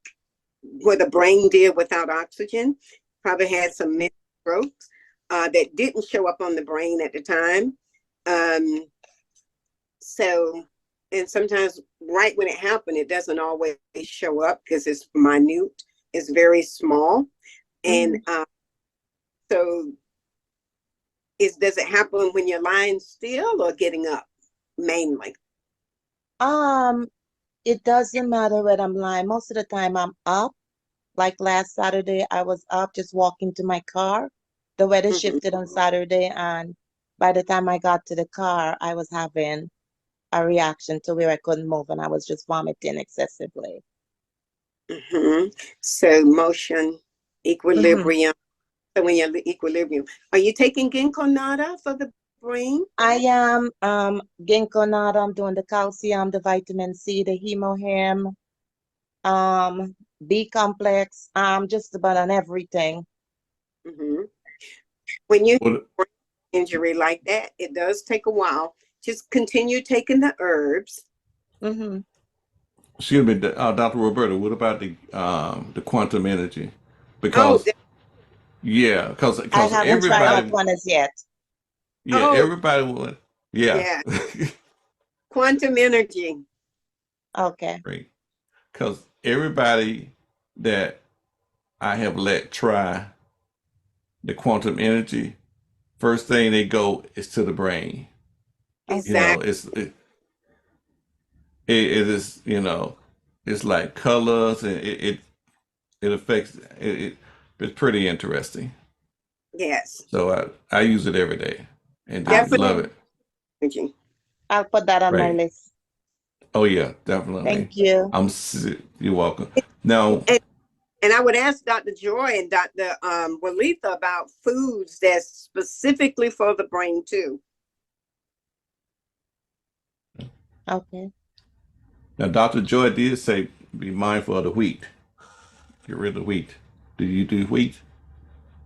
where the brain did without oxygen. Probably had some mini strokes that didn't show up on the brain at the time. Um, so, and sometimes right when it happened, it doesn't always show up because it's minute, it's very small. And so, does it happen when you're lying still or getting up mainly? It doesn't matter when I'm lying. Most of the time I'm up. Like last Saturday, I was up just walking to my car. The weather Mm-hmm. shifted on Saturday, and by the time I got to the car, I was having a reaction to where I couldn't move and I was just vomiting excessively. Mm-hmm. So motion, hmm equilibrium. So when you're equilibrium, are you taking ginkgo nada for the brain? I am ginkgo nada, I'm doing the calcium, the vitamin C, the hemohim, B complex, just about on everything. Mm-hmm. When you have What? a brain injury like that, it does take a while. Just continue taking the herbs. hmm Excuse me, Dr. Roberta. What about the quantum energy? Oh, Because yeah, because I because haven't tried that everybody one as yet. Yeah, Oh, everybody would. Yeah. yeah. Quantum energy. Okay. Great. Because everybody that I have let try the quantum energy, first thing they go is to the brain. You Okay. know, Exactly. it is, it's like colors, and it affects it's pretty interesting. Yes. So I use it every day and just Definitely love Okay. it. energy. I'll put that on my Right. list. Oh yeah, definitely. Thank you. You're welcome. Now, And, and I would ask Dr. Joy and Dr. Walitha about foods that's specifically for the brain too. Okay. now Dr. Joy did say be mindful of the wheat. Get rid of the wheat. Do you do wheat?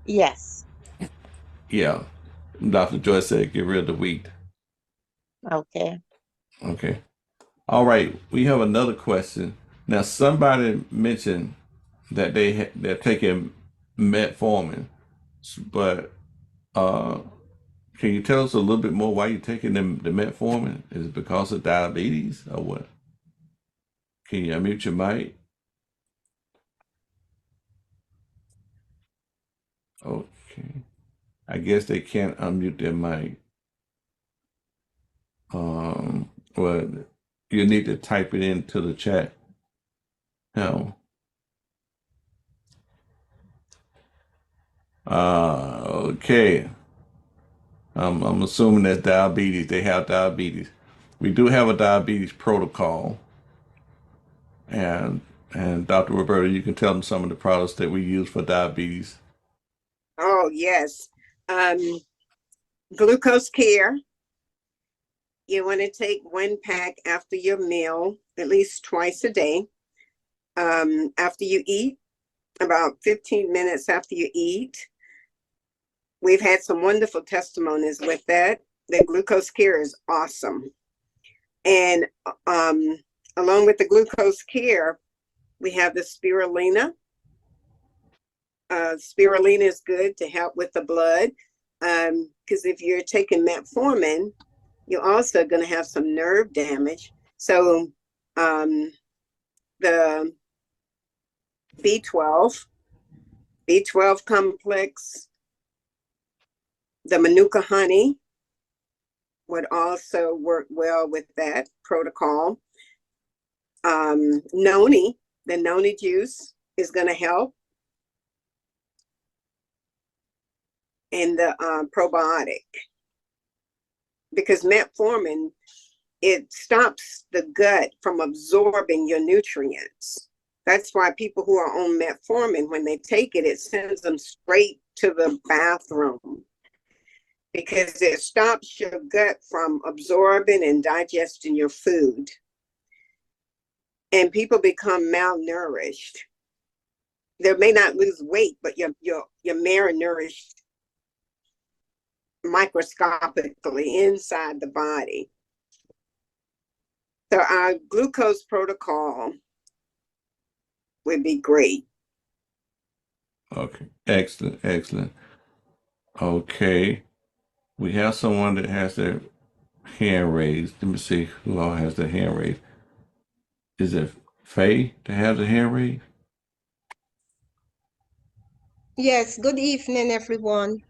Yes. Yeah. Dr. Joy said get rid of the wheat. Okay. Okay. All right. We have another question. Now, somebody mentioned that they're taking metformin, but uh, can you tell us a little bit more why you're taking the metformin? Is it because of diabetes or what? Can you unmute your mic? Okay. I guess they can't unmute their mic. Well, you need to type it into the chat. No. Okay. I'm assuming that's diabetes. They have diabetes. We do have a diabetes protocol, and Dr. Roberta, you can tell them some of the products that we use for diabetes. Oh, yes. Um, Glucose Care. You want to take 1 pack after your meal, at least twice a day. After you eat, about 15 minutes after you eat. We've had some wonderful testimonies with that. The Glucose Care is awesome. And along with the Glucose Care, we have the spirulina. Spirulina is good to help with the blood, because if you're taking metformin, you're also going to have some nerve damage. So the B12, B12 complex, the Manuka honey would also work well with that protocol. Noni, the noni juice is going to help. And the probiotic, because metformin, it stops the gut from absorbing your nutrients. That's why people who are on metformin, when they take it, it sends them straight to the bathroom, because it stops your gut from absorbing and digesting your food. And people become malnourished. They may not lose weight, but you're malnourished microscopically inside the body. So our glucose protocol would be great. Okay, excellent, excellent. Okay, we have someone that has their hand raised. Let me see who all has their hand raised. Is it Faye that has a hand raised? Yes, good evening, everyone.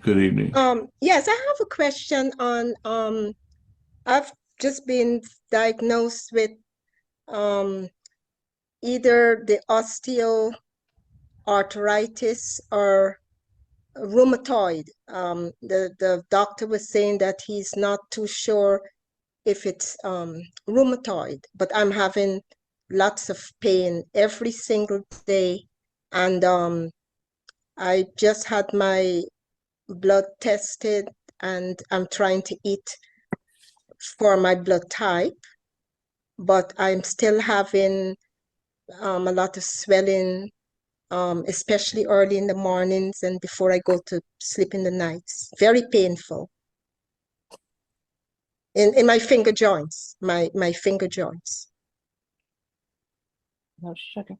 Good evening. Yes, I have a question on I've just been diagnosed with either the osteoarthritis or rheumatoid. The doctor was saying that he's not too sure if it's rheumatoid, but I'm having lots of pain every single day. And I just had my blood tested, and I'm trying to eat for my blood type, but I'm still having a lot of swelling, especially early in the mornings and before I go to sleep in the nights. Very painful in my finger joints, my finger joints. No sugar.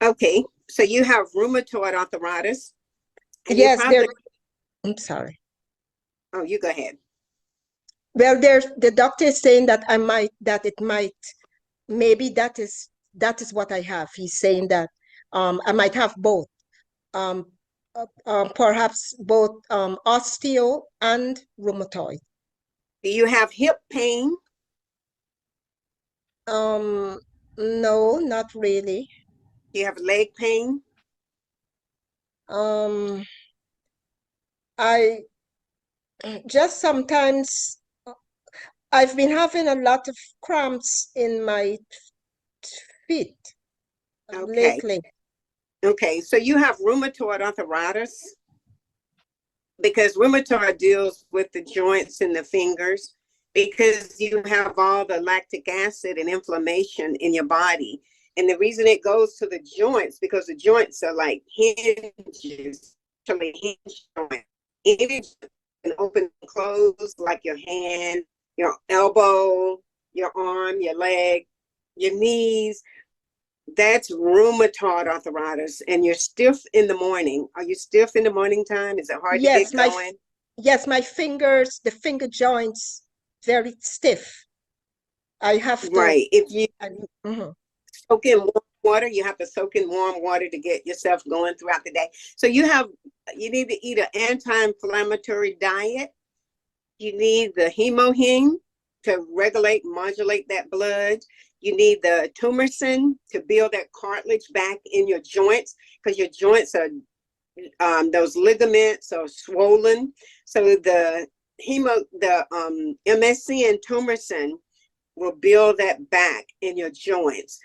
Okay, so you have rheumatoid arthritis, and you Yes, probably, I'm sorry. oh, you go ahead. Well, the doctor is saying that it might, maybe that is what I have. He's saying that I might have both, um, perhaps both osteo and rheumatoid. Do you have hip pain? Um, no, not really. Do you have leg pain? Um, I just sometimes I've been having a lot of cramps in my feet Okay, lately. okay, so you have rheumatoid arthritis because rheumatoid deals with the joints and the fingers because you have all the lactic acid and inflammation in your body. And the reason it goes to the joints because the joints are like hinges, actually hinge joints. Any joint can open and close, like your hand, your elbow, your arm, your leg, your knees. That's rheumatoid arthritis, and you're stiff in the morning. Are you stiff in the morning time? Is it hard to Yes, get going? my fingers, the finger joints, very stiff. I have to. Right. If you Mhm. soak in warm water, you have to soak in warm water to get yourself going throughout the day. So you need to eat an anti-inflammatory diet. You need the hemoheme to regulate, modulate that blood. You need the tumorcin to build that cartilage back in your joints because your joints are those ligaments are swollen. So the MSC and tumorcin will build that back in your joints.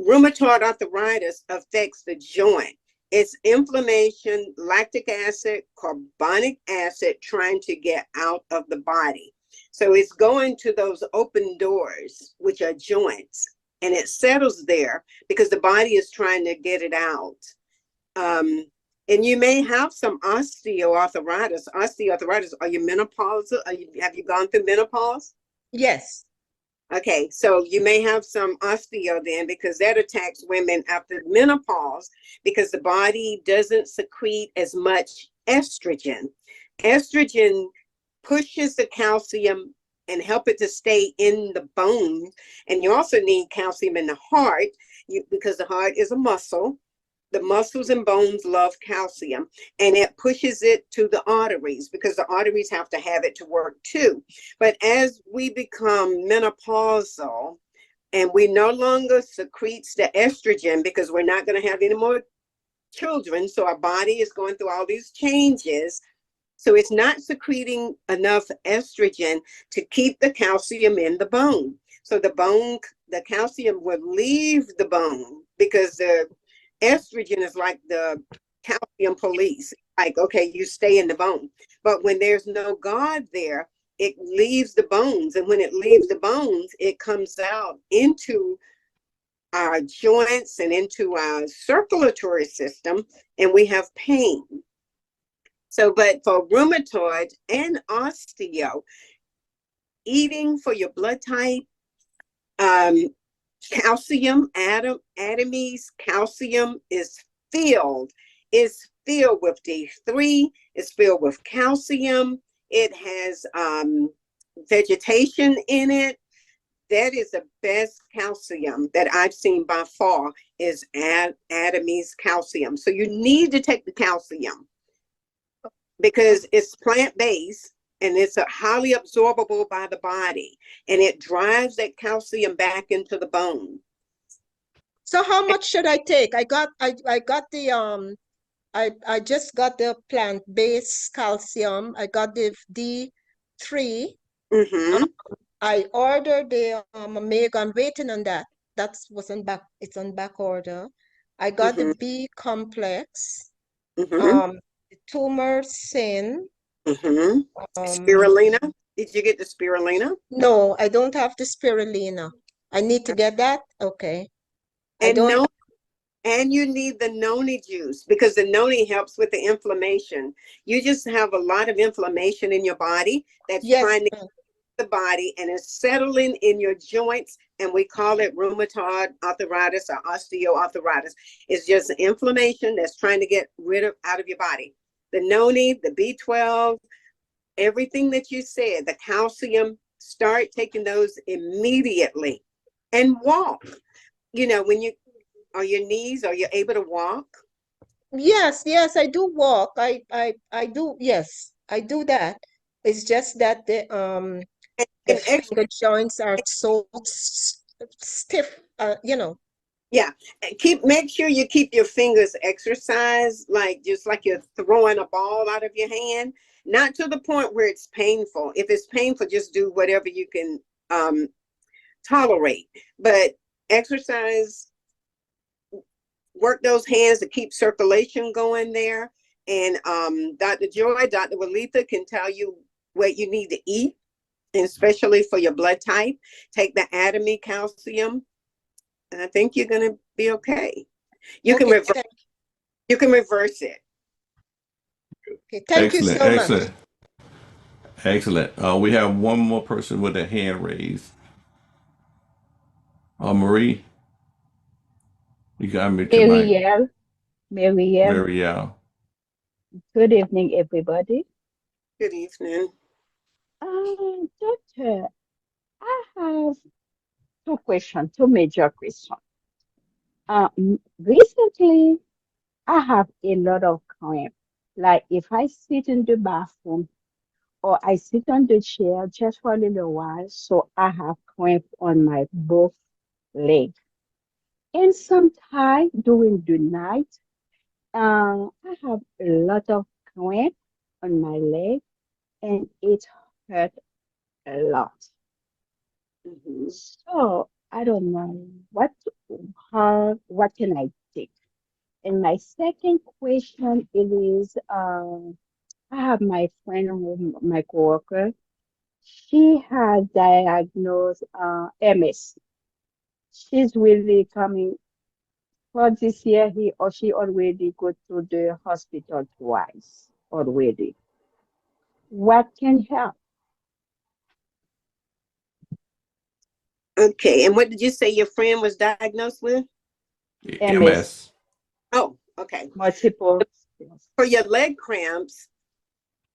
Rheumatoid arthritis affects the joint. It's inflammation, lactic acid, carbonic acid trying to get out of the body. So it's going to those open doors, which are joints, and it settles there because the body is trying to get it out. And you may have some osteoarthritis. Osteoarthritis, are you menopausal? Have you gone through menopause? Yes. Okay, so you may have some osteo then because that attacks women after menopause because the body doesn't secrete as much estrogen. Estrogen pushes the calcium and help it to stay in the bone. And you also need calcium in the heart because the heart is a muscle. The muscles and bones love calcium, and it pushes it to the arteries because the arteries have to have it to work too. But as we become menopausal and we no longer secretes the estrogen because we're not going to have any more children, so our body is going through all these changes. So it's not secreting enough estrogen to keep the calcium in the bone. So the calcium will leave the bone because the estrogen is like the calcium police. Like, okay, you stay in the bone. But when there's no God there, it leaves the bones. And when it leaves the bones, it comes out into our joints and into our circulatory system, and we have pain. So, but for rheumatoid and osteo, eating for your blood type, calcium, Adamese calcium is filled with D3, it's filled with calcium. It has vegetation in it. That is the best calcium that I've seen by far is Adamese calcium. So you need to take the calcium because it's plant-based and it's highly absorbable by the body, and it drives that calcium back into the bone. So how much should I take? I got the I just got the plant-based calcium. I got the D3. Mm-hmm. I ordered the omega. I'm waiting on that. It's on back order. I got Mm-hmm. the B complex, Mm-hmm. the tumor sin. Mm-hmm. Spirulina. Did you get the spirulina? No, I don't have the spirulina. I need to get that. Okay. I And don't. no, and you need the noni juice because the noni helps with the inflammation. You just have a lot of inflammation in your body that's Yes. trying to the body and is settling in your joints, and we call it rheumatoid arthritis or osteoarthritis. It's just inflammation that's trying to get rid of out of your body. The noni, the B12, everything that you said, the calcium, start taking those immediately and walk. You know, when you are your knees, are you able to walk? Yes, yes, I do walk. I do, yes, I do that. It's just that the And finger joints are so stiff, you know. yeah, make sure you keep your fingers exercised, like just like you're throwing a ball out of your hand, not to the point where it's painful. If it's painful, just do whatever you can tolerate. But exercise, work those hands to keep circulation going there. And Dr. Joy, Dr. Walitha can tell you what you need to eat, and especially for your blood type. Take the Atomy calcium, and I think you're gonna be okay. You can reverse. You can reverse it. Okay, thank you Excellent, so much. excellent, excellent. We have one more person with a hand raised. Marie, you got me to my Marielle, Marielle. good evening, everybody. Good evening. Doctor, I have two questions, two major questions. Recently, I have a lot of cramp. Like if I sit in the bathroom or I sit on the chair just for a little while, so I have cramp on my both legs. And sometimes during the night, I have a lot of cramp on my leg and it hurt a lot. So I don't know what can I take? And my second question is, I have my friend, my coworker. She has diagnosed MS. She's really coming for this year. He or she already go to the hospital twice already. What can help? Okay, and what did you say your friend was diagnosed with? MS, MS. Oh, okay. multiple. For your leg cramps,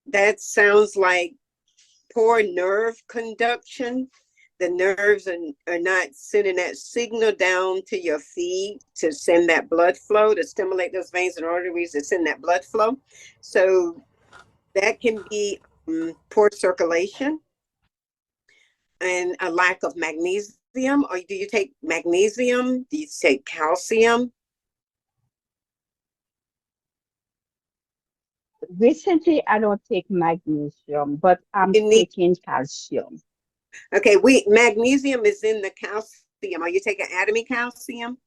that sounds like poor nerve conduction. The nerves are not sending that signal down to your feet to send that blood flow, to stimulate those veins and arteries to send that blood flow. So that can be poor circulation and a lack of magnesium. Or do you take magnesium? Do you take calcium? Recently, I don't take magnesium, but I'm You need, taking calcium. okay, magnesium is in the calcium. Are you taking Atomy calcium?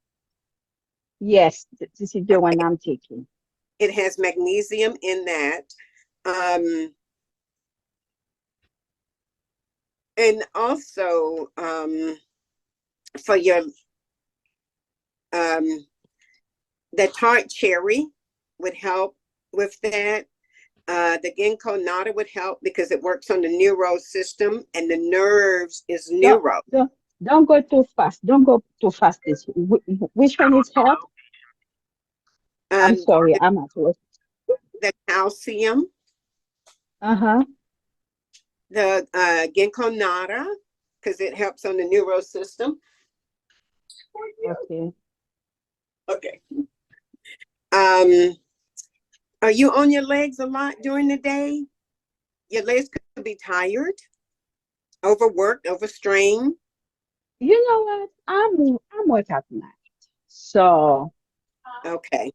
Yes, this is the one I'm taking. It has magnesium in that. And also for your the tart cherry would help with that. The ginkgo nata would help because it works on the neuro system, and the nerves is Don't, neuro. don't go too fast. Don't go too fast. Which one is help? I'm Um, sorry, I'm at work. the calcium, Uh-huh. the ginkgo nata, because it helps on the neuro system. Okay. Okay. Are you on your legs a lot during the day? Your legs could be tired, overworked, overstrained. You know what? I'm work at night. So Okay.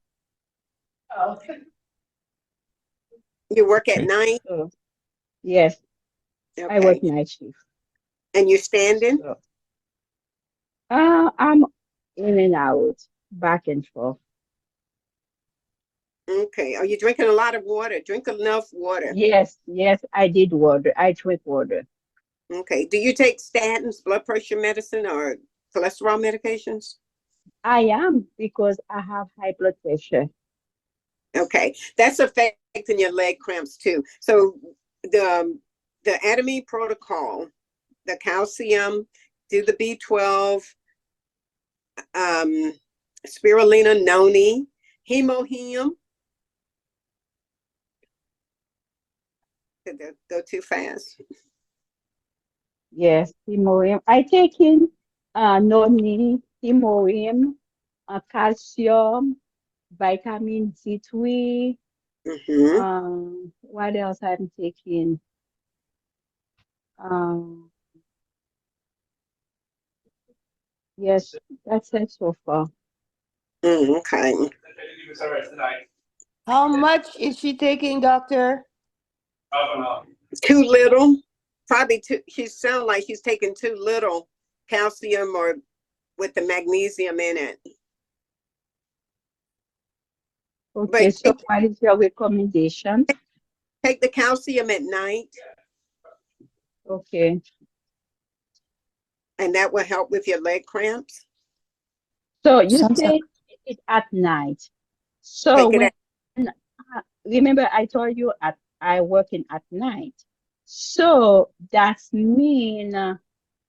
You work at night? so yes, I Okay. work night shift. And you're standing? So I'm in and out, back and forth. Okay. Are you drinking a lot of water? Drink enough water. Yes, yes, I did water. I drink water. Okay. Do you take statins, blood pressure medicine, or cholesterol medications? I am because I have high blood pressure. Okay. That's affecting your leg cramps too. So the Atomy protocol the calcium, do the B12, spirulina, noni, hemohim. Did that go too fast? Yes, hemorium. I take in noni, hemorium, calcium, vitamin D3. Mm-hmm. What else I'm taking? Um, yes, that's it so far. Okay. How much is she taking, doctor? Too little. Probably too. She sounds like she's taking too little calcium or with the magnesium in it. Okay, But so what is your recommendation? take the calcium at night, Okay, and that will help with your leg cramps. so you Sometimes say it at night. So Take it when at remember I told you I working at night. So that's mean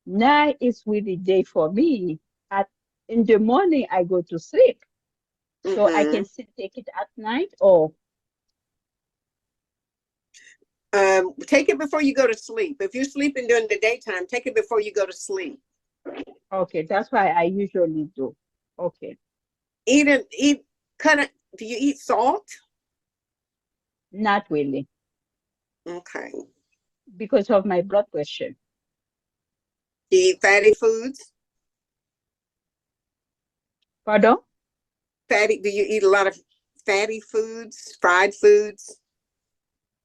night is really day for me. At in the morning I go to sleep. So I mm-hmm. can still take it at night or Take it before you go to sleep. If you're sleeping during the daytime, take it before you go to sleep. okay, that's why I usually do. Okay. Eat kind of. Do you eat salt? Not really Okay. because of my blood pressure. Do you eat fatty foods? Pardon? Fatty? Do you eat a lot of fatty foods, fried foods?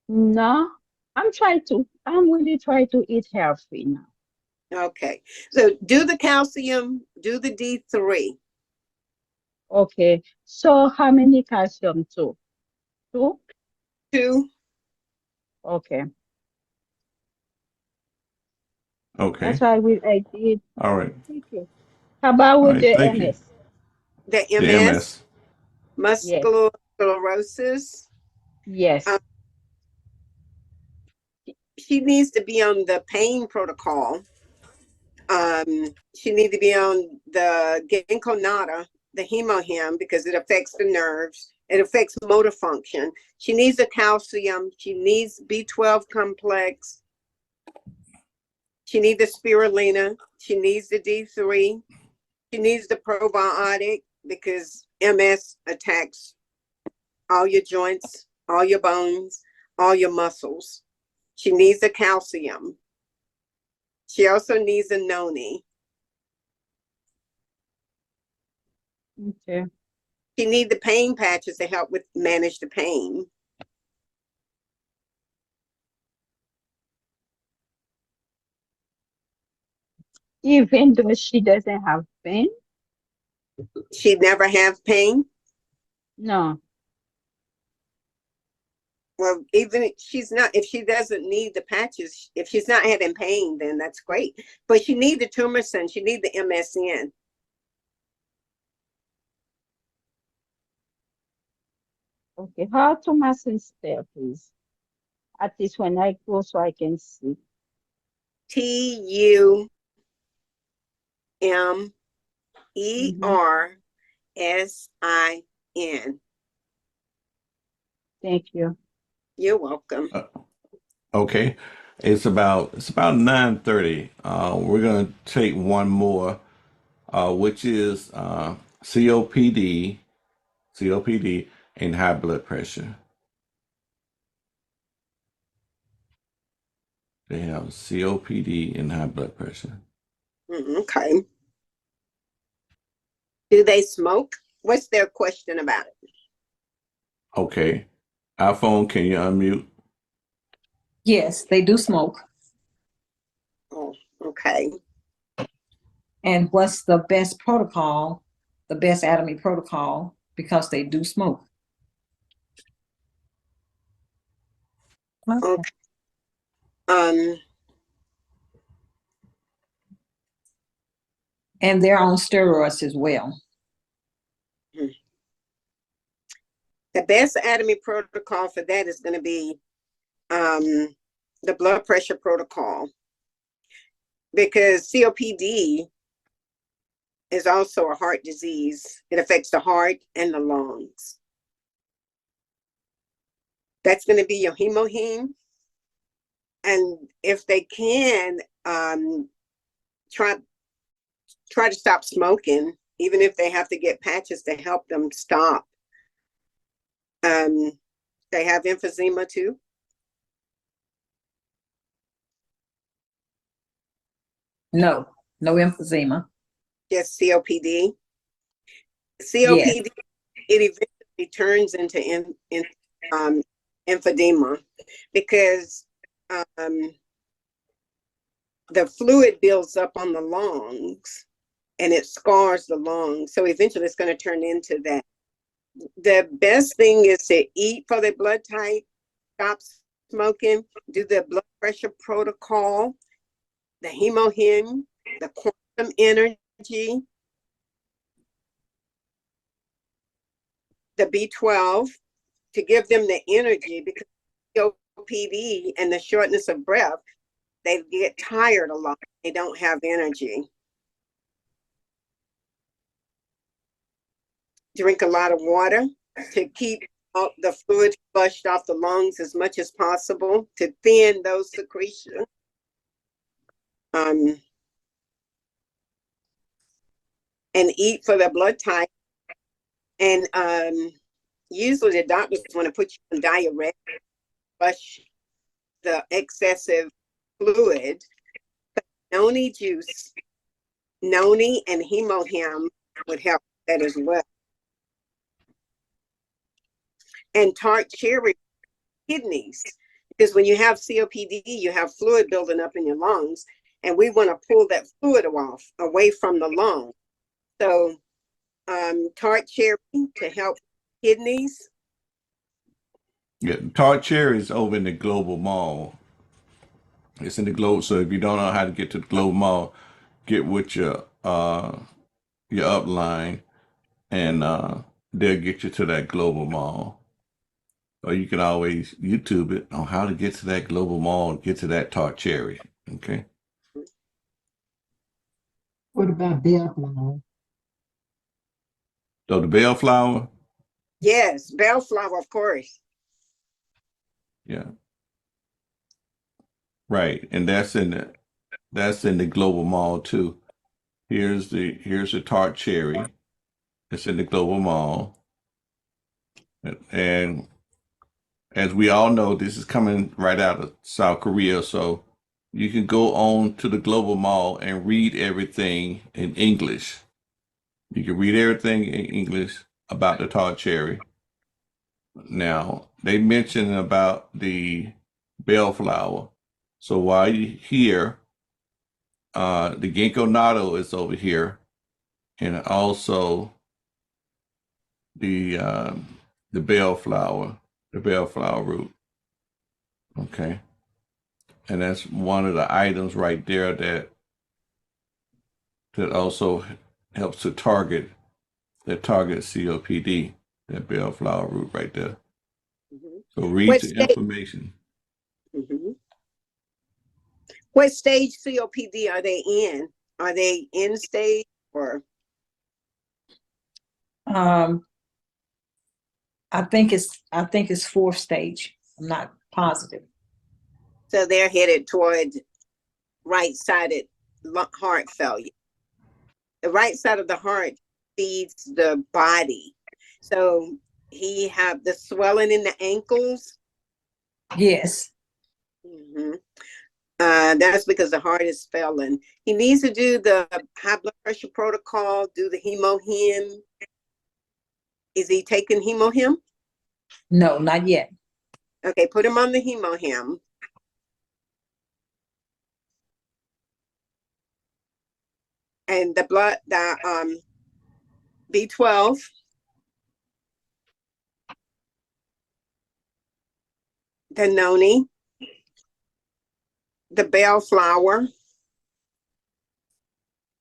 No, I'm really trying to eat healthy now. Okay. So do the calcium, do the D3. Okay. So how many calcium too? Two? 2. Okay. That's Okay. why I did. All right. Thank you. How about All with right. the Thank you. MS? The The MS, MS. Yes. muscular sclerosis. Yes. She needs to be on the pain protocol. She needs to be on the ginkgo nata, the hemohim, because it affects the nerves. It affects motor function. She needs the calcium. She needs B12 complex. She needs the spirulina. She needs the D3. She needs the probiotic because MS attacks all your joints, all your bones, all your muscles. She needs the calcium. She also needs a noni. Okay. She needs the pain patches to help with manage the pain. Even though she doesn't have pain? She never have pain. No. Well, even if she's not, if she doesn't need the patches, if she's not having pain, then that's great. But she need the tumorcin. She need the MSN. Okay. How to massage there, please? At least when I go so I can see. TUMERSIN. Thank you. You're welcome. Okay. It's about 9:30. We're gonna take one more, which is COPD, and high blood pressure. They have COPD and high blood pressure. Okay. Do they smoke? What's their question about it? Okay. iPhone, can you unmute? Yes, they do smoke. Oh, okay. And what's the best protocol, the best atomy protocol, because they do smoke? Okay. And they're on steroids as well. The best atomy protocol for that is going to be the blood pressure protocol. because COPD is also a heart disease. It affects the heart and the lungs. That's going to be your hemoheme. And if they can, try to stop smoking, even if they have to get patches to help them stop. They have emphysema too. No, no emphysema. Just COPD. Yes. COPD, it eventually turns into emphysema because the fluid builds up on the lungs and it scars the lungs. So eventually it's going to turn into that. The best thing is to eat for the blood type, stop smoking, do the blood pressure protocol, the hemoheme, the quantum energy, the B12 to give them the energy, because COPD and the shortness of breath, they get tired a lot. They don't have energy. Drink a lot of water to keep the fluid flushed off the lungs as much as possible to thin those secretions. And eat for the blood type. And usually the doctors want to put you on diuretic, flush the excessive fluid. But noni juice, noni and hemohim would help that as well. And tart cherry kidneys, because when you have COPD, you have fluid building up in your lungs, and we want to pull that fluid away from the lung. So tart cherry to help kidneys. Yeah, tart cherry is over in the Global Mall. It's in the Globe. So if you don't know how to get to the Global Mall, get with your upline, and they'll get you to that Global Mall. Or you can always YouTube it on how to get to that Global Mall and get to that tart cherry. Okay. What about bellflower? So the bellflower, Yes, bellflower, of course. yeah, right, and that's in the Global Mall too. Here's the tart cherry. It's in the Global Mall, and as we all know, this is coming right out of South Korea, so you can go on to the Global Mall and read everything in English. You can read everything in English about the tart cherry. Now, they mentioned about the bellflower. So while you're here, the ginkgo natto is over here, and also the bellflower, the bellflower root. Okay. And that's one of the items right there that also helps to target COPD, that bellflower root right there. So read What the stage? information. What stage COPD are they in? Are they in stage or? I think it's fourth stage. I'm not positive. So they're headed toward right-sided heart failure. The right side of the heart feeds the body. So he have the swelling in the ankles. Yes. That's because the heart is failing. He needs to do the high blood pressure protocol, do the hemohim. Is he taking hemohim? No, not yet. Okay, put him on the hemohim. And the blood, the B12. The noni. The bellflower.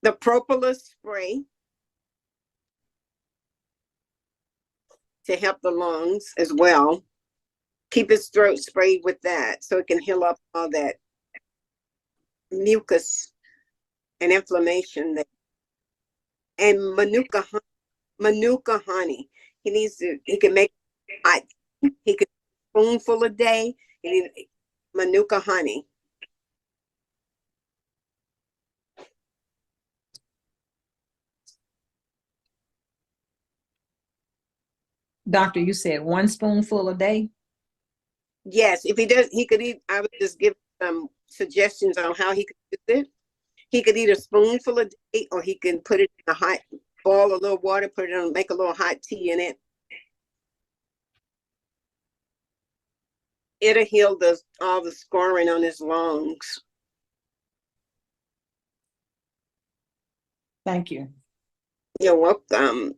The propolis spray to help the lungs as well. Keep his throat sprayed with that so it can heal up all that mucus and inflammation there. And manuka honey. He can make hot. He could spoonful a day. He need manuka honey. Doctor, you said 1 spoonful a day? Yes, if he does, he could eat. I would just give some suggestions on how he could use it. He could eat a spoonful a day, or he can put it in a hot, boil a little water, put it on, make a little hot tea in it. It'll heal all the scoring on his lungs. Thank you. You're welcome.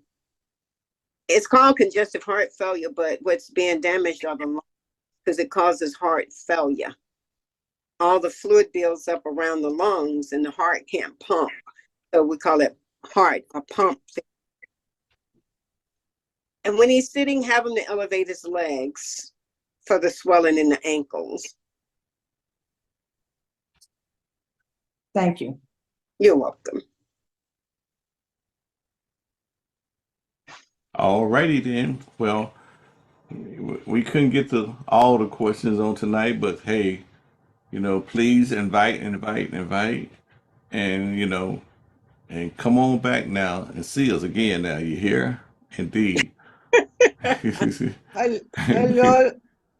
It's called congestive heart failure, but what's being damaged are the lungs because it causes heart failure. All the fluid builds up around the lungs and the heart can't pump. So we call it heart or pump. And when he's sitting, have him to elevate his legs for the swelling in the ankles. Thank you. You're welcome. All righty then. Well, we couldn't get to all the questions on tonight, but hey, please invite, and and come on back now and see us again. Now you hear, indeed. Hello,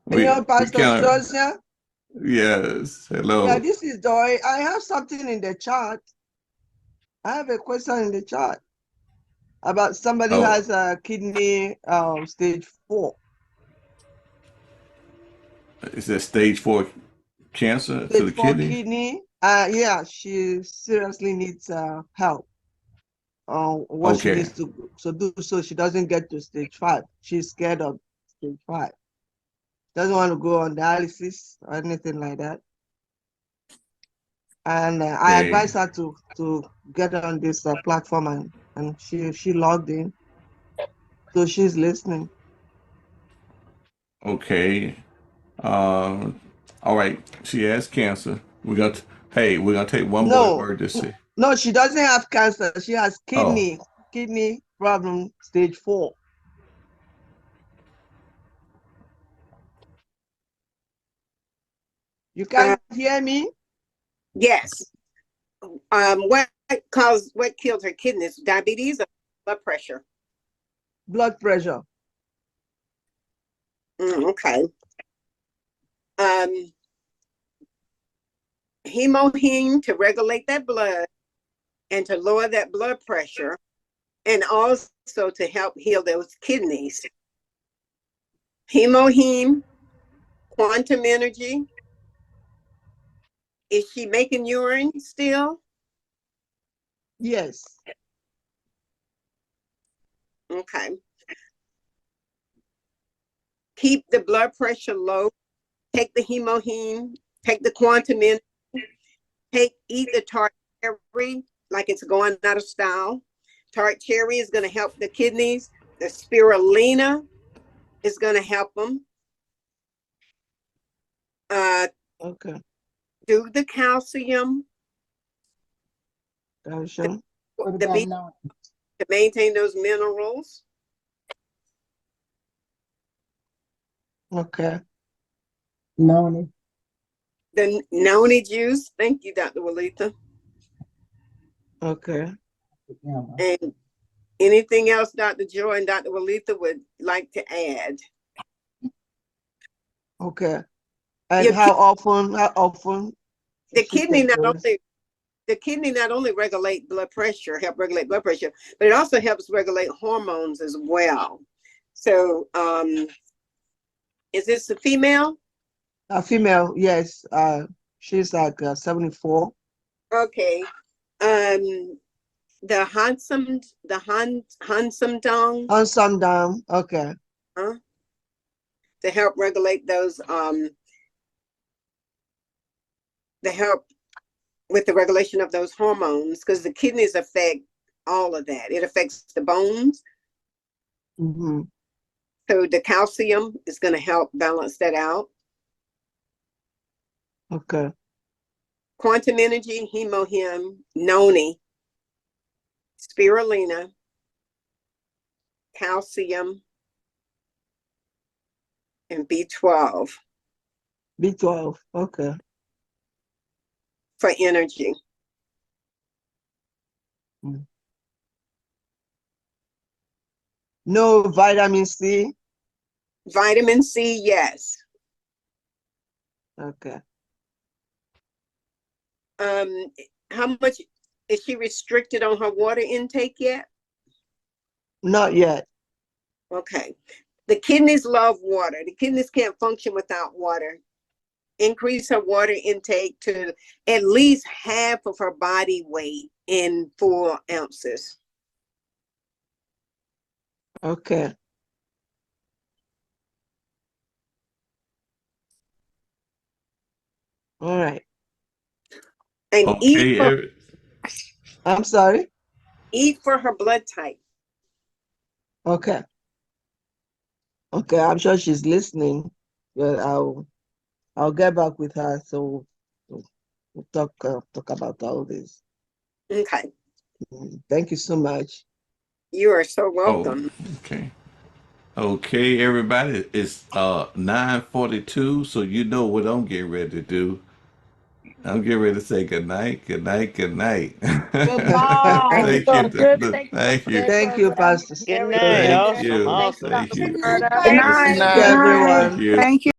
we hello, we Pastor kind of Joseph. yes. Yeah, Hello. this is Joy. I have something in the chat. I have a question in the chat about somebody who Oh, has a kidney stage 4. is that stage 4 cancer to Stage the 4 kidneys? kidney. Yeah, she seriously needs help on what she Okay. needs to do so she doesn't get to stage 5. She's scared of stage 5. Doesn't want to go on dialysis or anything like that. And I Okay. advised her to get on this platform, and she logged in, so she's listening. Okay. All right. She has cancer. We're gonna take one more No, emergency. no, she doesn't have cancer. She has Oh, kidney problem stage 4. You Uh, can't hear me? yes. What killed her kidneys? Diabetes or blood pressure? Blood pressure. Okay. Hemoheme to regulate that blood and to lower that blood pressure, and also to help heal those kidneys. Hemoheme, quantum energy. Is she making urine still? Yes. Okay. Keep the blood pressure low. Take the hemoheme, take the quantum energy, eat the tart cherry like it's going out of style. Tart cherry is going to help the kidneys. The spirulina is going to help them. Okay. Do the calcium. Calcium. What The about B now? to maintain those minerals. Okay. Noni. The noni juice. Thank you, Dr. Walitha. Okay. Yeah. And anything else Dr. Joy and Dr. Walitha would like to add? Okay. And Your how often the she kidney take not those? only help regulate blood pressure, but it also helps regulate hormones as well. So is this a female? A female, yes. She's like 74. Okay. The Handsome Dong. On some down. Okay. To help regulate those to help with the regulation of those hormones, because the kidneys affect all of that. It affects the bones. Mm-hmm. So the calcium is going to help balance that out. Okay. Quantum Energy, Hemohim, Noni, Spirulina, calcium, and B12 B12. Okay. for energy. No vitamin C. Vitamin C, yes. Okay. How much is she restricted on her water intake yet? Not yet. Okay. The kidneys love water. The kidneys can't function without water. Increase her water intake to at least half of her body weight in 4 ounces. Okay. All right. And Okay, I'm sorry. eat for her blood type. Okay. Okay. I'm sure she's listening. Well, I'll get back with her. So we'll talk about all this. Okay. Thank you so much. You are so Oh, welcome. okay. Okay, everybody. It's 9:42, so you know what I'm getting ready to do. I'm getting ready to say good night, good night, good night. Good night. Thank you. Good. Thank you for Thank you. today's Thank you, program. Pastor. Good Very night. good. Thank Awesome. you. Thank you, Awesome. Thank Dr. you. Roberta. Good Good to night. see Good night. everyone. Thank you. Thank you.